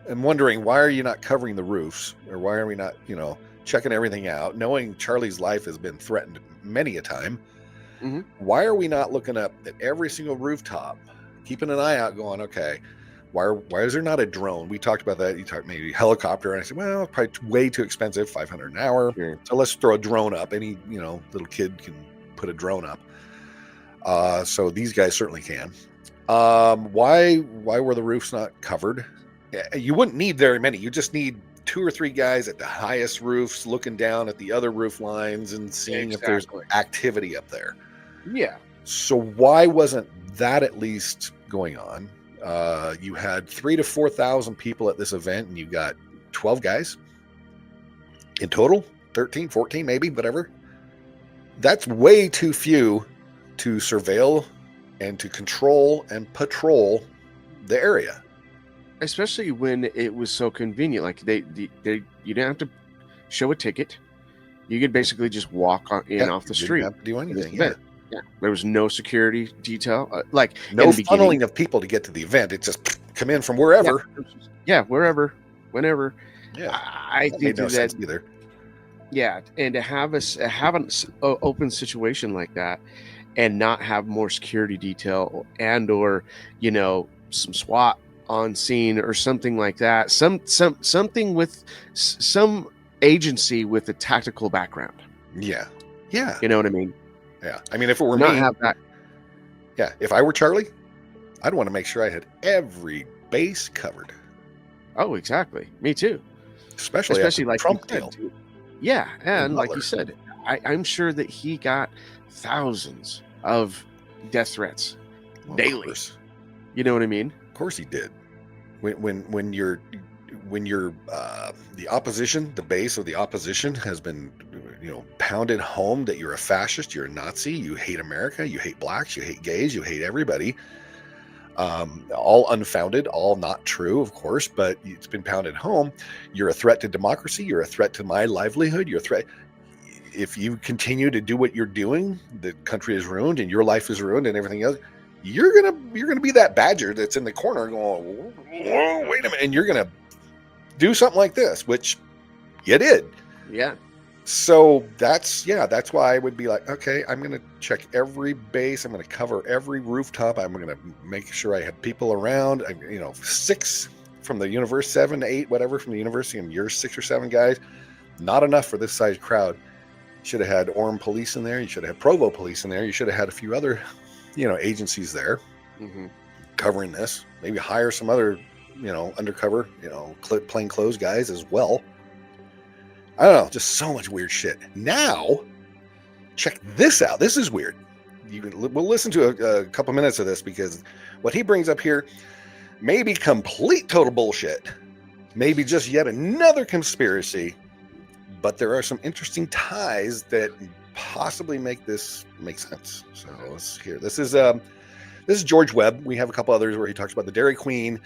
and wondering, why are you not covering the roofs, or why are we not, checking everything out, knowing Charlie's life has been threatened many a time, why are we not looking up at every single rooftop, keeping an eye out, going, okay, why is there not a drone? We talked about that. You talked maybe helicopter, and I said, well, probably way too expensive, $500 an hour. Sure. So let's throw a drone up. Any little kid can put a drone up. So these guys certainly can. Why were the roofs not covered? You wouldn't need very many. You just need 2 or 3 guys at the highest roofs looking down at the other roof lines and seeing if there's activity up there. Yeah. So why wasn't that at least going on? You had 3,000 to 4,000 people at this event, and you got 12 guys in total, 13, 14, maybe, whatever. That's way too few to surveil and to control and patrol the area. Especially when it was so convenient. Like you didn't have to show a ticket. You could basically just walk in off the street. Didn't have to do anything. Yeah. There was no security detail. No funneling of people to get to the event. It just come in from wherever. Yeah, wherever, whenever. Yeah, I think made no sense either. Yeah, and to have an open situation like that, and not have more security detail or some SWAT on scene or something like that, something with some agency with a tactical background. Yeah. You know what I mean? Yeah. I mean, if it were not me, have that. Yeah. If I were Charlie, I'd want to make sure I had every base covered. Oh, exactly. Me too. Especially like Trump deal. Yeah, and like you said, I'm sure that he got thousands of death threats daily. You know what I mean? Of course he did. When you're the opposition, the base of the opposition has been pounded home that you're a fascist, you're a Nazi, you hate America, you hate blacks, you hate gays, you hate everybody. All unfounded, all not true, of course, but it's been pounded home. You're a threat to democracy. You're a threat to my livelihood. You're a threat. If you continue to do what you're doing, the country is ruined and your life is ruined and everything else. You're gonna be that badger that's in the corner going, whoa, wait a minute, and you're gonna do something like this, which you did. Yeah. So that's why I would be like, okay, I'm going to check every base. I'm going to cover every rooftop. I'm going to make sure I have people around. 6 from the universe, 7 to 8, whatever from the university, and you're 6 or 7 guys. Not enough for this size crowd. You should have had Orem police in there. You should have had Provo police in there. You should have had a few other, agencies there covering this. Maybe hire some other, undercover, plainclothes guys as well. I don't know, just so much weird shit. Now, check this out. This is weird. We'll listen to a couple minutes of this because what he brings up here may be complete total bullshit. Maybe just yet another conspiracy. But there are some interesting ties that possibly make this make sense. So let's hear. This is George Webb. We have a couple others where he talks about the Dairy Queen.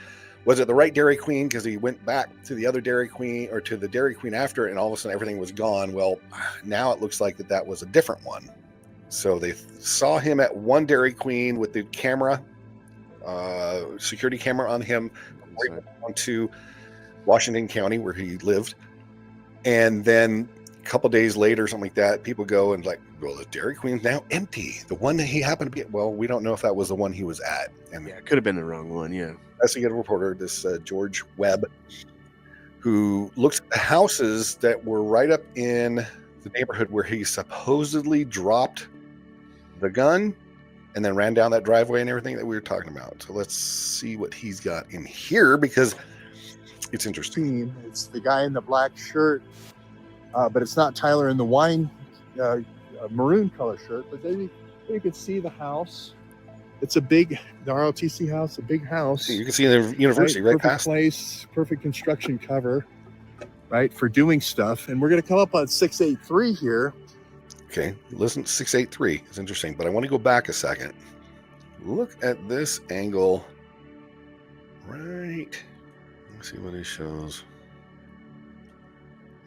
Was it the right Dairy Queen? Because he went back to the other Dairy Queen or to the Dairy Queen after, and all of a sudden everything was gone. Well, now it looks like that was a different one. So they saw him at one Dairy Queen with the camera, security camera on him, right on to Washington County where he lived. And then a couple days later, something like that, people go and like, well, the Dairy Queen's now empty. The one that he happened to be at, well, we don't know if that was the one he was at. And yeah, it could have been the wrong one. Yeah. Investigative reporter, this George Webb, who looks at the houses that were right up in the neighborhood where he supposedly dropped the gun and then ran down that driveway and everything that we were talking about. So let's see what he's got in here because it's interesting. It's the guy in the black shirt, but it's not Tyler in the wine maroon color shirt. But then you can see the house. It's the ROTC house, a big house. You can see the university right perfect past. Place, perfect construction cover, right, for doing stuff. And we're going to come up on 683 here. Okay, listen, 683 is interesting, but I want to go back a second. Look at this angle right. Let's see what it shows.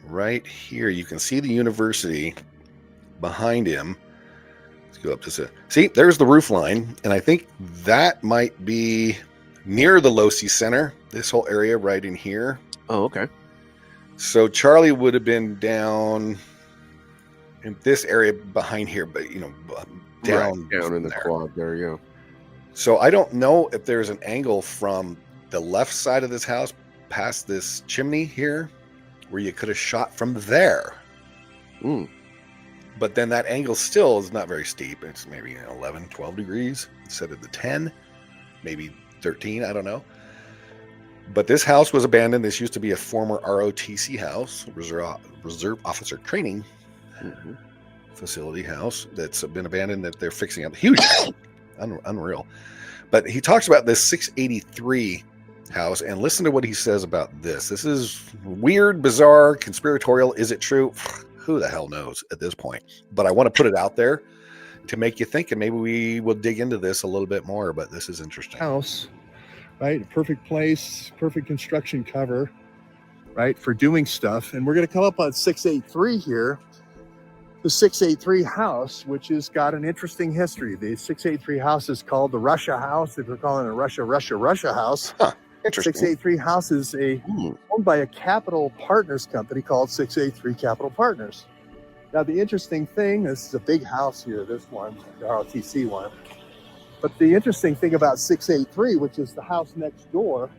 Right here, you can see the university behind him. Let's go up to see. There's the roof line, and I think that might be near the Losi Center. This whole area right in here. Oh, okay. So Charlie would have been down in this area behind here, but down in the there. quad there. Yeah. So I don't know if there's an angle from the left side of this house past this chimney here where you could have shot from there. But then that angle still is not very steep. It's maybe 11, 12 degrees instead of the 10, maybe 13. I don't know. But this house was abandoned. This used to be a former ROTC house, Reserve Officer Training Facility house that's been abandoned that they're fixing up. Huge, unreal. But he talks about this 683 house, and listen to what he says about this. This is weird, bizarre, conspiratorial. Is it true? Who the hell knows at this point? But I want to put it out there to make you think, and maybe we will dig into this a little bit more, but this is interesting. House, right? Perfect place, perfect construction cover, right, for doing stuff. And we're going to come up on 683 here. The 683 house, which has got an interesting history. The 683 house is called the Russia house. If we're calling it a Russia house. Huh, interesting. 683 house is owned by a capital partners company called 683 Capital Partners. Now, the interesting thing, this is a big house here, this one, the ROTC one. But the interesting thing about 683, which is the house next door,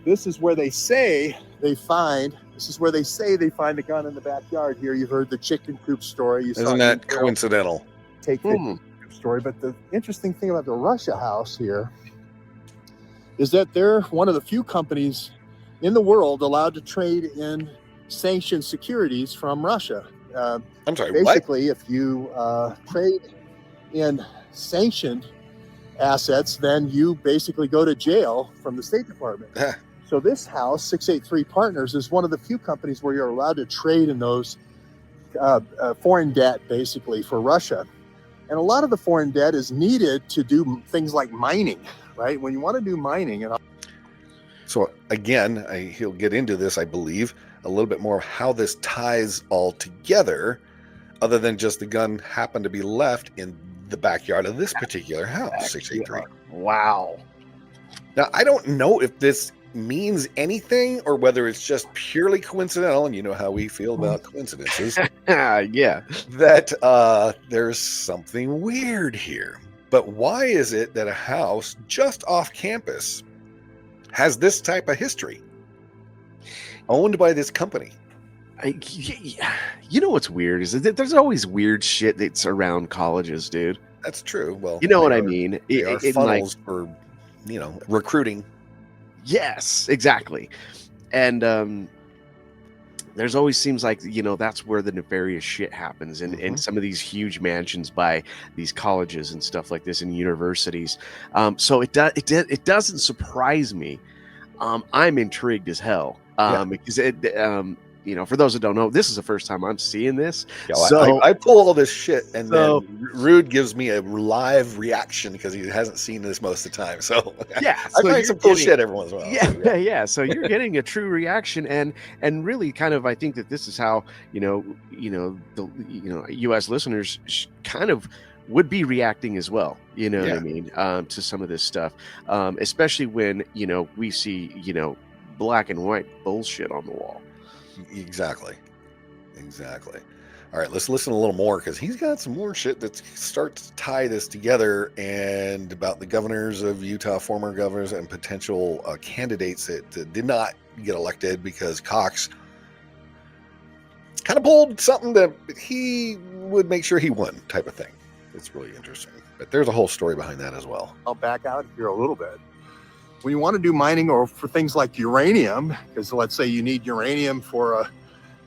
this is where they say they find the gun in the backyard here. You heard the chicken coop story. Isn't that coincidental? Take the chicken coop story. But the interesting thing about the Russia house here is that they're one of the few companies in the world allowed to trade in sanctioned securities from Russia. I'm sorry, basically, if you trade in sanctioned assets, then you basically go to jail from the State Department. So this house, 683 Partners, is one of the few companies where you're allowed to trade in those foreign debt, basically, for Russia. And a lot of the foreign debt is needed to do things like mining, right? When you want to do mining. So again, he'll get into this, I believe, a little bit more how this ties all together, other than just the gun happened to be left in the backyard of this particular house, 683. Wow. Now, I don't know if this means anything or whether it's just purely coincidental, and you know how we feel about coincidences, Yeah. that there's something weird here. But why is it that a house just off campus has this type of history owned by this company? You know what's weird is that there's always weird shit that's around colleges, dude. That's true. Well, You know what I mean? They are funnels for, recruiting. Yes, exactly. And there's always seems like, that's where the nefarious shit happens in some of these huge mansions by these colleges and stuff like this, and universities. So it doesn't surprise me. I'm intrigued as hell. Because for those that don't know, this is the first time I'm seeing this. Yeah, so I pull all this shit, and then Rude gives me a live reaction because he hasn't seen this most of the time. So yeah, I find some cool shit every once in a while. Yeah. So you're getting a true reaction, and really, kind of, I think that this is how the U.S. listeners kind of would be reacting as well. You know what I mean? To some of this stuff, especially when we see black and white bullshit on the wall. Exactly. All right, let's listen a little more because he's got some more shit that starts to tie this together, and about the governors of Utah, former governors, and potential candidates that did not get elected because Cox kind of pulled something that he would make sure he won, type of thing. It's really interesting. But there's a whole story behind that as well. I'll back out here a little bit. When you want to do mining or for things like uranium, because let's say you need uranium for a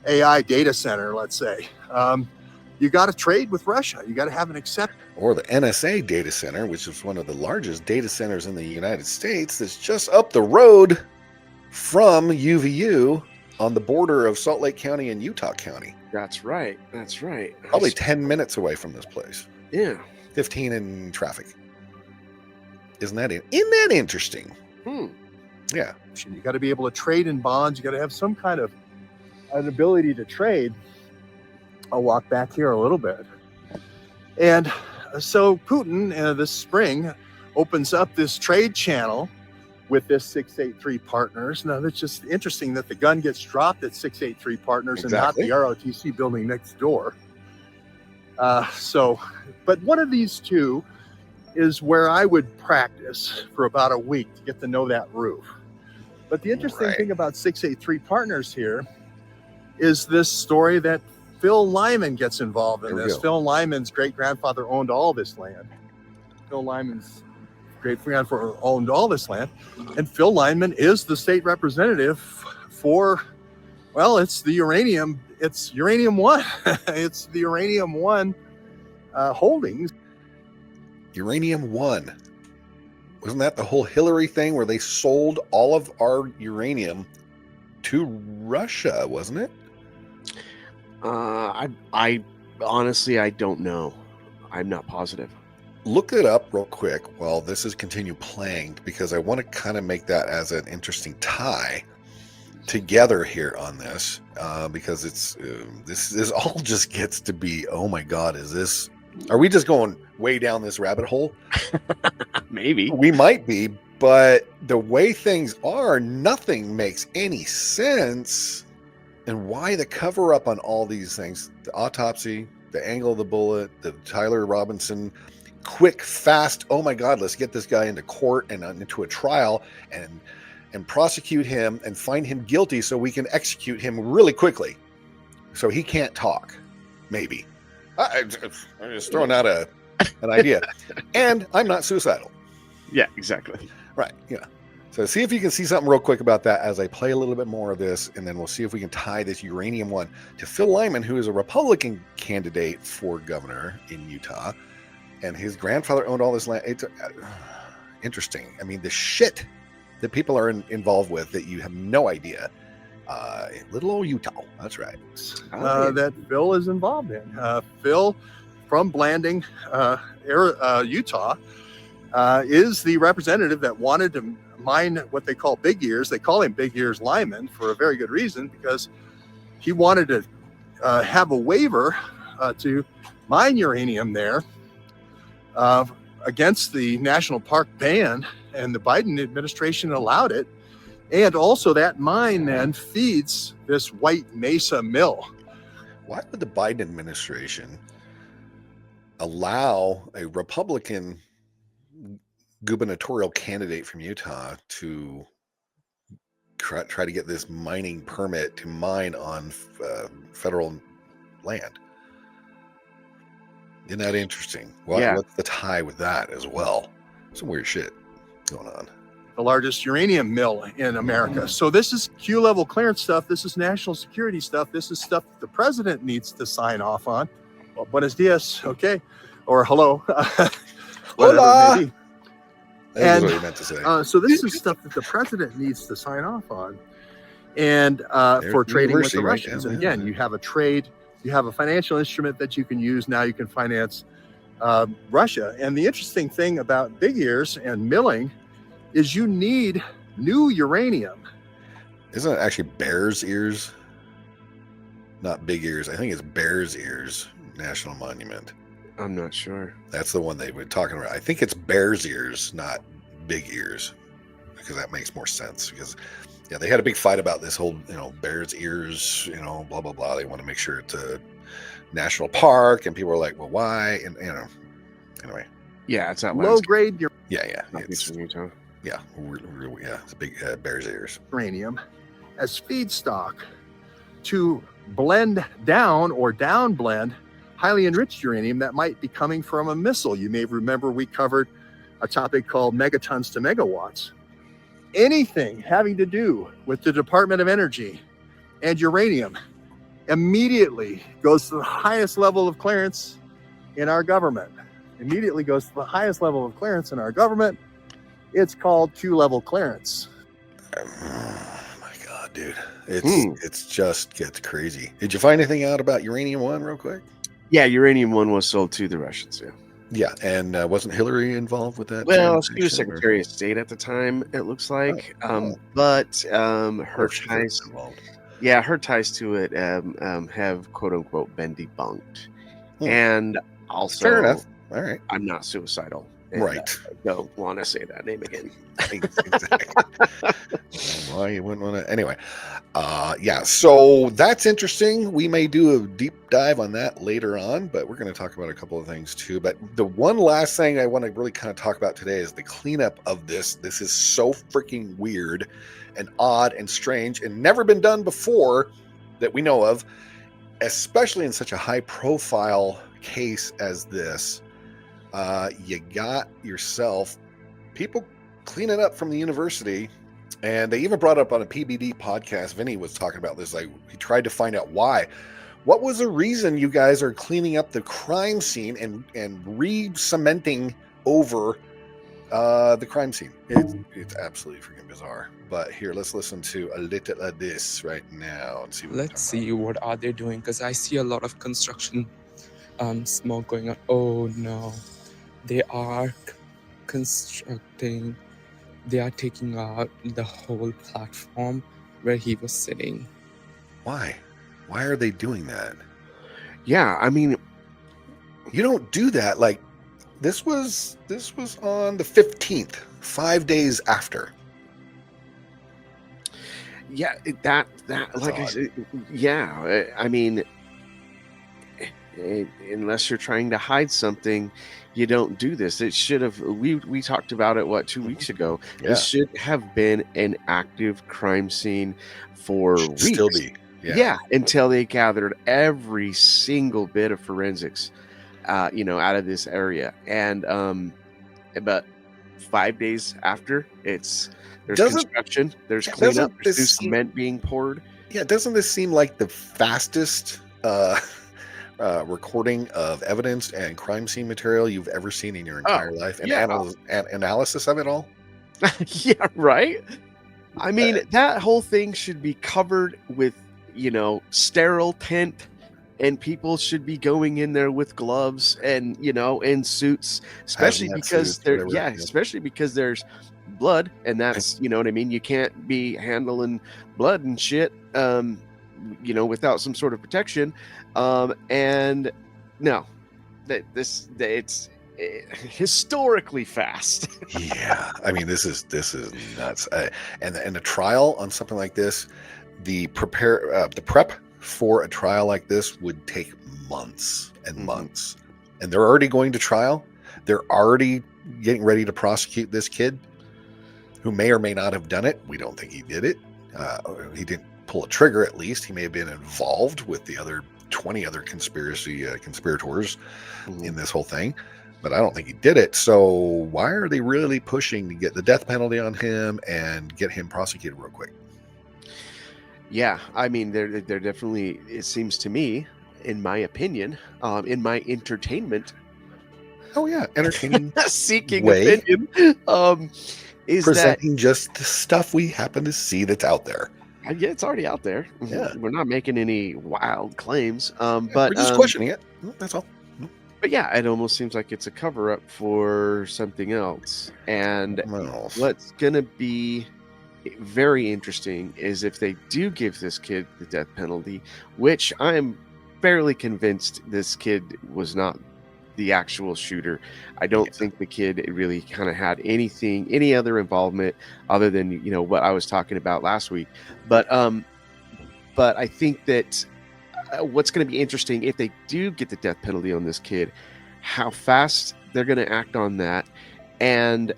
AI data center, let's say, you got to trade with Russia. You got to have an accept. Or the NSA data center, which is one of the largest data centers in the United States, that's just up the road from UVU on the border of Salt Lake County and Utah County. That's right. Probably 10 minutes away from this place. Yeah. 15 in traffic. Isn't that interesting? Yeah. You got to be able to trade in bonds. You got to have some kind of an ability to trade. I'll walk back here a little bit. And so Putin this spring opens up this trade channel with this 683 Partners. Now, that's just interesting that the gun gets dropped at 683 Partners and not the ROTC building next door. But one of these two is where I would practice for about a week to get to know that roof. But the interesting thing about 683 Partners here is this story that Phil Lyman gets involved in this. Phil Lyman's great-grandfather owned all this land. Phil Lyman's great-grandfather owned all this land. And Phil Lyman is the state representative for, well, it's the uranium. It's Uranium One. It's the Uranium One holdings. Uranium One. Wasn't that the whole Hillary thing where they sold all of our uranium to Russia, wasn't it? I honestly, I don't know. I'm not positive. Look it up real quick while this is continue playing, because I want to kind of make that as an interesting tie together here on this, because it's this all just gets to be, oh my God, are we just going way down this rabbit hole? Maybe. We might be, but the way things are, nothing makes any sense. And why the cover up on all these things, the autopsy, the angle of the bullet, the Tyler Robinson, quick, fast, oh my God, let's get this guy into court and into a trial and prosecute him and find him guilty so we can execute him really quickly. So he can't talk, maybe. I'm just throwing out an idea. And I'm not suicidal. Yeah, exactly. Right. Yeah. So see if you can see something real quick about that as I play a little bit more of this, and then we'll see if we can tie this Uranium One to Phil Lyman, who is a Republican candidate for governor in Utah, and his grandfather owned all this land. It's interesting. I mean, the shit that people are involved with that you have no idea. Little old Utah. That's right. That Phil is involved in. Phil from Blanding, Utah, is the representative that wanted to mine what they call Big Ears. They call him Big Ears Lyman for a very good reason, because he wanted to have a waiver to mine uranium there against the national park ban, and the Biden administration allowed it. And also that mine then feeds this White Mesa mill. Why would the Biden administration allow a Republican gubernatorial candidate from Utah to try to get this mining permit to mine on federal land? Isn't that interesting? What's the tie with that as well? Some weird shit going on. The largest uranium mill in America. So this is Q level clearance stuff. This is national security stuff. This is stuff that the president needs to sign off on. Well, buenos dias, okay? Or hello. Hola. And what he meant to say. So this is stuff that the president needs to sign off on. And for trading with the Russians. And again, you have a trade, you have a financial instrument that you can use. Now you can finance Russia. And the interesting thing about big ears and milling is you need new uranium. Isn't it actually Bear's Ears? Not Big Ears. I think it's Bear's Ears National Monument. I'm not sure. That's the one they were talking about. I think it's Bear's Ears, not Big Ears, because that makes more sense. Because they had a big fight about this whole, Bear's Ears, blah blah blah. They want to make sure it's a national park, and people are like, well, why? And anyway. Yeah, it's that low grade. Yeah, it's from Utah. Yeah, it's a big Bear's Ears. Uranium as feedstock to blend down or down blend highly enriched uranium that might be coming from a missile. You may remember we covered a topic called megatons to megawatts. Anything having to do with the Department of Energy and uranium immediately goes to the highest level of clearance in our government. It's called Q-level clearance. Oh my God, dude. It's just gets crazy. Did you find anything out about Uranium One real quick? Yeah, Uranium One was sold to the Russians, yeah. Yeah, and wasn't Hillary involved with that? Well, she was Secretary of State at the time, it looks like. But her ties... Yeah, her ties to it have, quote-unquote, been debunked. And also... Fair enough. All right. I'm not suicidal. Right. I don't want to say that name again. Exactly. Why you wouldn't want to? Anyway, so that's interesting. We may do a deep dive on that later on, but we're going to talk about a couple of things too. But the one last thing I want to really kind of talk about today is the cleanup of this. This is so freaking weird and odd and strange and never been done before that we know of, especially in such a high profile case as this. You got yourself people cleaning up from the university, and they even brought up on a PBD podcast. Vinny was talking about this. He tried to find out why. What was the reason you guys are cleaning up the crime scene and re-cementing over the crime scene? It's absolutely freaking bizarre. But here, let's listen to a little of this right now and see. Let's see what are they doing, because I see a lot of construction smoke going on. Oh no. They are constructing, they are taking out the whole platform where he was sitting. Why? Why are they doing that? Yeah, I mean, you don't do that. Like, this was on the 15th, 5 days after. Yeah, that's like odd. I said, yeah, I mean, unless you're trying to hide something, you don't do this. It should have, we talked about it 2 weeks ago. Yeah. This should have been an active crime scene for weeks. Still be. Yeah, until they gathered every single bit of forensics out of this area. And but 5 days after, there's construction, there's cleanup, there's cement being poured. Yeah, doesn't this seem like the fastest recording of evidence and crime scene material you've ever seen in your entire life? And analysis of it all? Yeah, right? I mean, that whole thing should be covered with, sterile tent, and people should be going in there with gloves and, in suits, especially because especially because there's blood, and that's, what I mean? You can't be handling blood and shit, without some sort of protection. And no, it's historically fast. Yeah, I mean, this is nuts. And the trial on something like this, the prep for a trial like this would take months and months. And they're already going to trial. They're already getting ready to prosecute this kid who may or may not have done it. We don't think he did it. He didn't pull a trigger, at least. He may have been involved with the other 20 other conspirators in this whole thing, but I don't think he did it. So why are they really pushing to get the death penalty on him and get him prosecuted real quick? Yeah, I mean, they're definitely, it seems to me, in my opinion, in my entertainment. Oh yeah, entertaining seeking way, opinion. Is presenting just the stuff we happen to see that's out there. Yeah, it's already out there. Yeah, we're not making any wild claims, but we're just questioning it. That's all. But yeah, it almost seems like it's a cover-up for something else. And what's gonna be very interesting is if they do give this kid the death penalty, which I am fairly convinced this kid was not the actual shooter. I don't think the kid really kind of had any other involvement other than, you know, what I was talking about last week. But I think that what's going to be interesting if they do get the death penalty on this kid, how fast they're going to act on that, and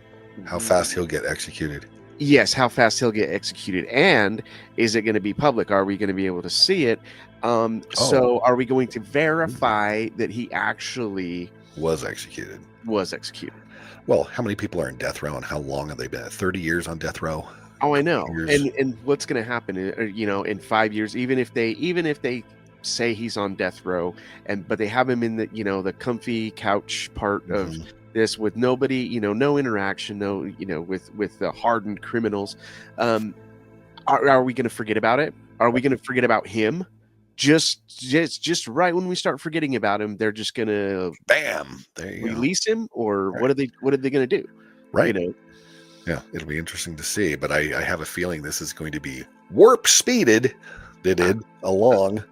how fast he'll get executed. Yes, how fast he'll get executed, and is it going to be public? Are we going to be able to see it? So are we going to verify that he actually was executed? Well, how many people are in death row, and how long have they been? 30 years on death row? Oh, I know. And what's going to happen, you know, in 5 years, even if they say he's on death row, but they have him in the, you know, the comfy couch part of this with nobody, you know, no interaction, no, you know, with the hardened criminals. Are we going to forget about it? Are we going to forget about him? Just right when we start forgetting about him, they're just going to release him, or what are they going to do? Right. You know? Yeah, it'll be interesting to see, but I have a feeling this is going to be warp speeded along.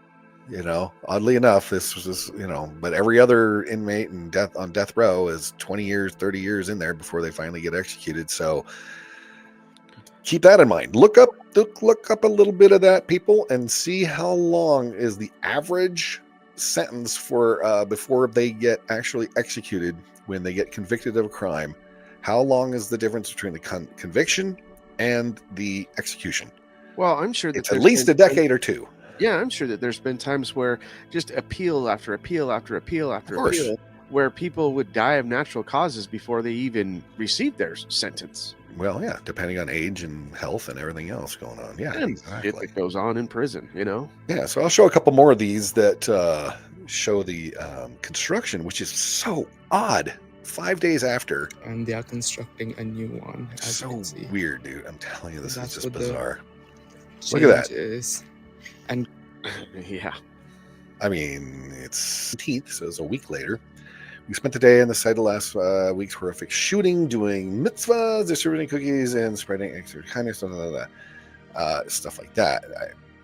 You know, oddly enough, this was, you know, but every other inmate on death row is 20 years, 30 years in there before they finally get executed. So keep that in mind. Look up a little bit of that, people, and see how long is the average sentence for before they get actually executed when they get convicted of a crime. How long is the difference between the conviction and the execution? Well, I'm sure that it's at least a decade or two. Yeah, I'm sure that there's been times where just appeal after appeal after appeal after appeal, where people would die of natural causes before they even received their sentence. Well, yeah, depending on age and health and everything else going on. Yeah, and exactly. It goes on in prison, you know? Yeah, so I'll show a couple more of these that show the construction, which is so odd. 5 days after. And they are constructing a new one. So weird, dude. I'm telling you, this is just bizarre. Look at that. And yeah, I mean, it's 17th, so it's a week later. We spent the day on the site of last week's horrific shooting, doing mitzvahs, distributing cookies, and spreading extra kindness, stuff like that.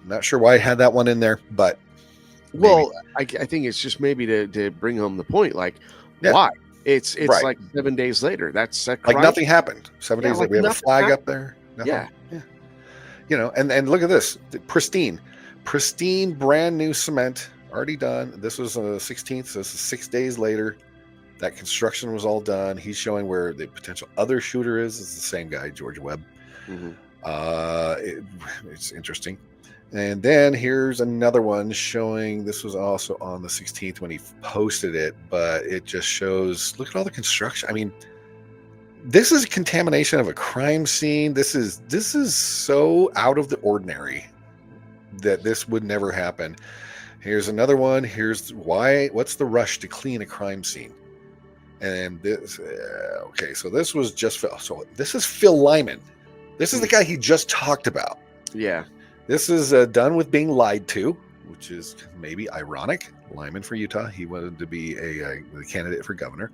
I'm not sure why I had that one in there, but well, I think it's just maybe to bring home the point. Like, why? It's right. Like 7 days later. That's like nothing happened. 7 days later, we have a flag up there. Nothing. Yeah. You know, and look at this, pristine, brand new cement, already done. This was on the 16th, so this is 6 days later. That construction was all done. He's showing where the potential other shooter is. It's the same guy, George Webb. It's interesting. And then here's another one showing, this was also on the 16th when he posted it, but it just shows, look at all the construction. I mean, this is a contamination of a crime scene. This is so out of the ordinary that this would never happen. Here's another one. Here's what's the rush to clean a crime scene? And this, okay, so this was just Phil. So this is Phil Lyman. This is the guy he just talked about. Yeah. This is done with being lied to, which is maybe ironic. Lyman for Utah. He wanted to be a candidate for governor.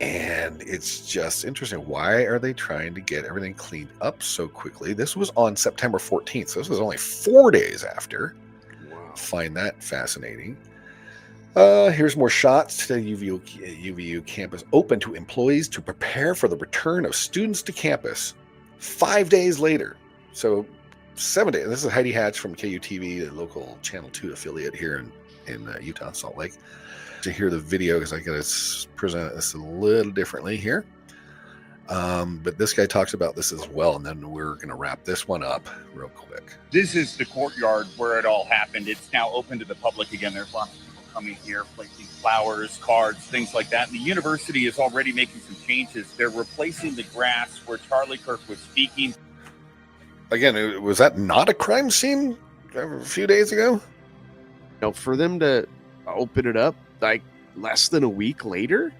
And it's just interesting. Why are they trying to get everything cleaned up so quickly? This was on September 14th. So this was only 4 days after. Wow. Find that fascinating. Here's more shots. The UVU campus open to employees to prepare for the return of students to campus 5 days later. So 7 days. This is Heidi Hatch from KUTV, the local Channel 2 affiliate here in Utah, Salt Lake. To hear the video, because I got to present this a little differently here. But this guy talks about this as well, and then we're going to wrap this one up real quick. This is the courtyard where it all happened. It's now open to the public again. There's lots of people coming here, placing flowers, cards, things like that. And the university is already making some changes. They're replacing the grass where Charlie Kirk was speaking. Again, was that not a crime scene a few days ago? For them to open it up like less than a week later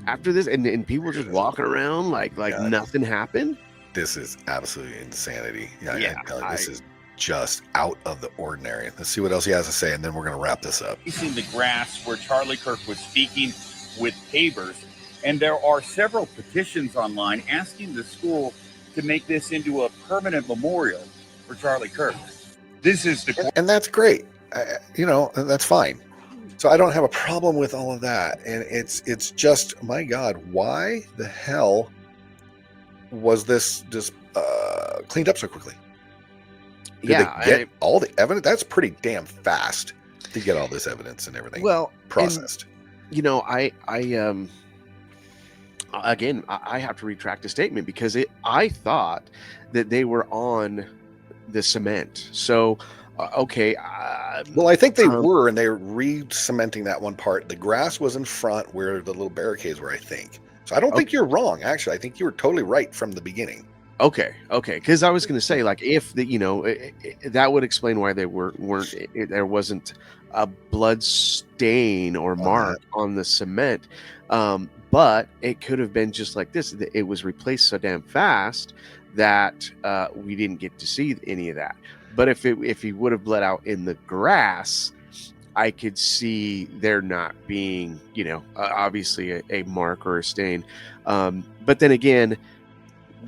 after this, and people just walking around like nothing happened. This is absolutely insanity. This is just out of the ordinary. Let's see what else he has to say, and then we're going to wrap this up. Facing the grass where Charlie Kirk was speaking with pavers, and there are several petitions online asking the school to make this into a permanent memorial for Charlie Kirk. This is the and that's great. That's fine. So I don't have a problem with all of that. And it's just, my God, why the hell was this just cleaned up so quickly? Did they get all the evidence? That's pretty damn fast to get all this evidence and everything processed. I have to retract a statement because I thought that they were on the cement. So, well, I think they were, and they were re-cementing that one part. The grass was in front where the little barricades were, I think. So I don't think you're wrong, actually. I think you were totally right from the beginning. Okay. Because I was going to say, like, if that would explain why they weren't. There wasn't a blood stain or mark on the cement, but it could have been just like this. It was replaced so damn fast that we didn't get to see any of that. But if he would have bled out in the grass, I could see there not being, obviously a mark or a stain. But then again,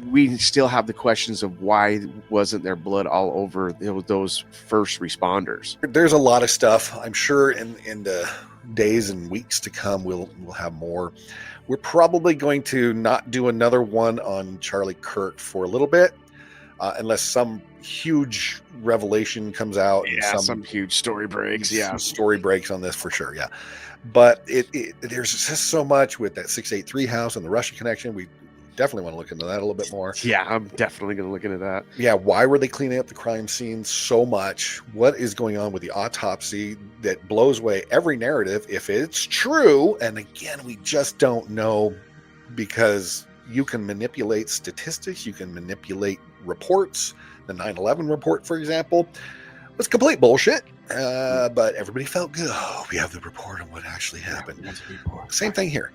we still have the questions of why wasn't there blood all over those first responders? There's a lot of stuff. I'm sure in the days and weeks to come, we'll have more. We're probably going to not do another one on Charlie Kirk for a little bit, unless some huge revelation comes out. Yeah, some huge story breaks. Yeah, some story breaks on this for sure. Yeah, but there's just so much with that 683 house and the Russia connection. We definitely want to look into that a little bit more. Yeah, I'm definitely going to look into that. Yeah, why were they cleaning up the crime scene so much? What is going on with the autopsy that blows away every narrative if it's true? And again, we just don't know, because you can manipulate statistics, you can manipulate reports. The 9/11 report, for example, was complete bullshit, but everybody felt good. Oh, we have the report on what actually happened. Same thing here.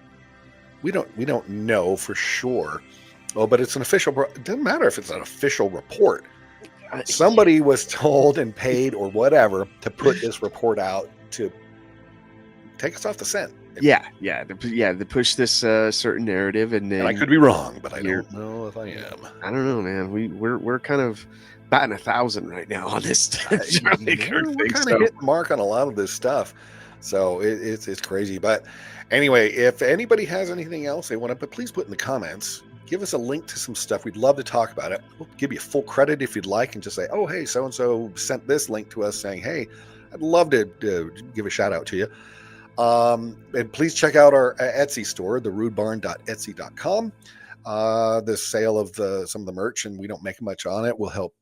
We don't know for sure. Oh, but it's an official. It doesn't matter if it's an official report. Somebody was told and paid or whatever to put this report out to take us off the scent. To push this certain narrative, and I don't know, man. We're kind of batting 1,000 right now on this Charlie Kirk thing. We're kind of hitting mark on a lot of this stuff, so it's crazy. But anyway, if anybody has anything else they want to, please put in the comments. Give us a link to some stuff. We'd love to talk about it. We'll give you full credit if you'd like, and just say, "Oh, hey, so and so sent this link to us," saying, "Hey, I'd love to give a shout out to you." And please check out our Etsy store, therudebarn.etsy.com. The sale of some of the merch, and we don't make much on it, will help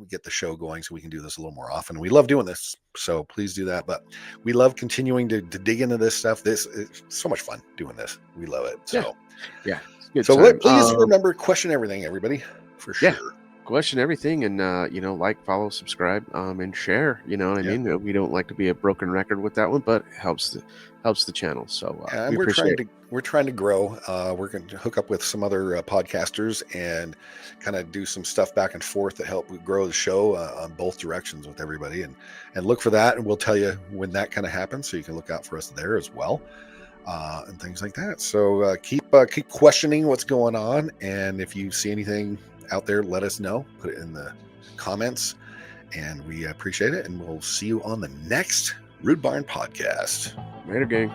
get the show going so we can do this a little more often. We love doing this, so please do that. But we love continuing to dig into this stuff. This is so much fun doing this. We love it. So yeah. So please remember, question everything, everybody, for sure. Yeah. Question everything, and like, follow, subscribe, and share. You know what I mean? We don't like to be a broken record with that one, but it helps the channel. So we're trying to grow. We're going to hook up with some other podcasters and kind of do some stuff back and forth to help grow the show on both directions with everybody, and look for that, and we'll tell you when that kind of happens, so you can look out for us there as well, and things like that. So keep questioning what's going on, and if you see anything out there, let us know. Put it in the comments, and we appreciate it. And we'll see you on the next Rude Barn podcast. Later, gang.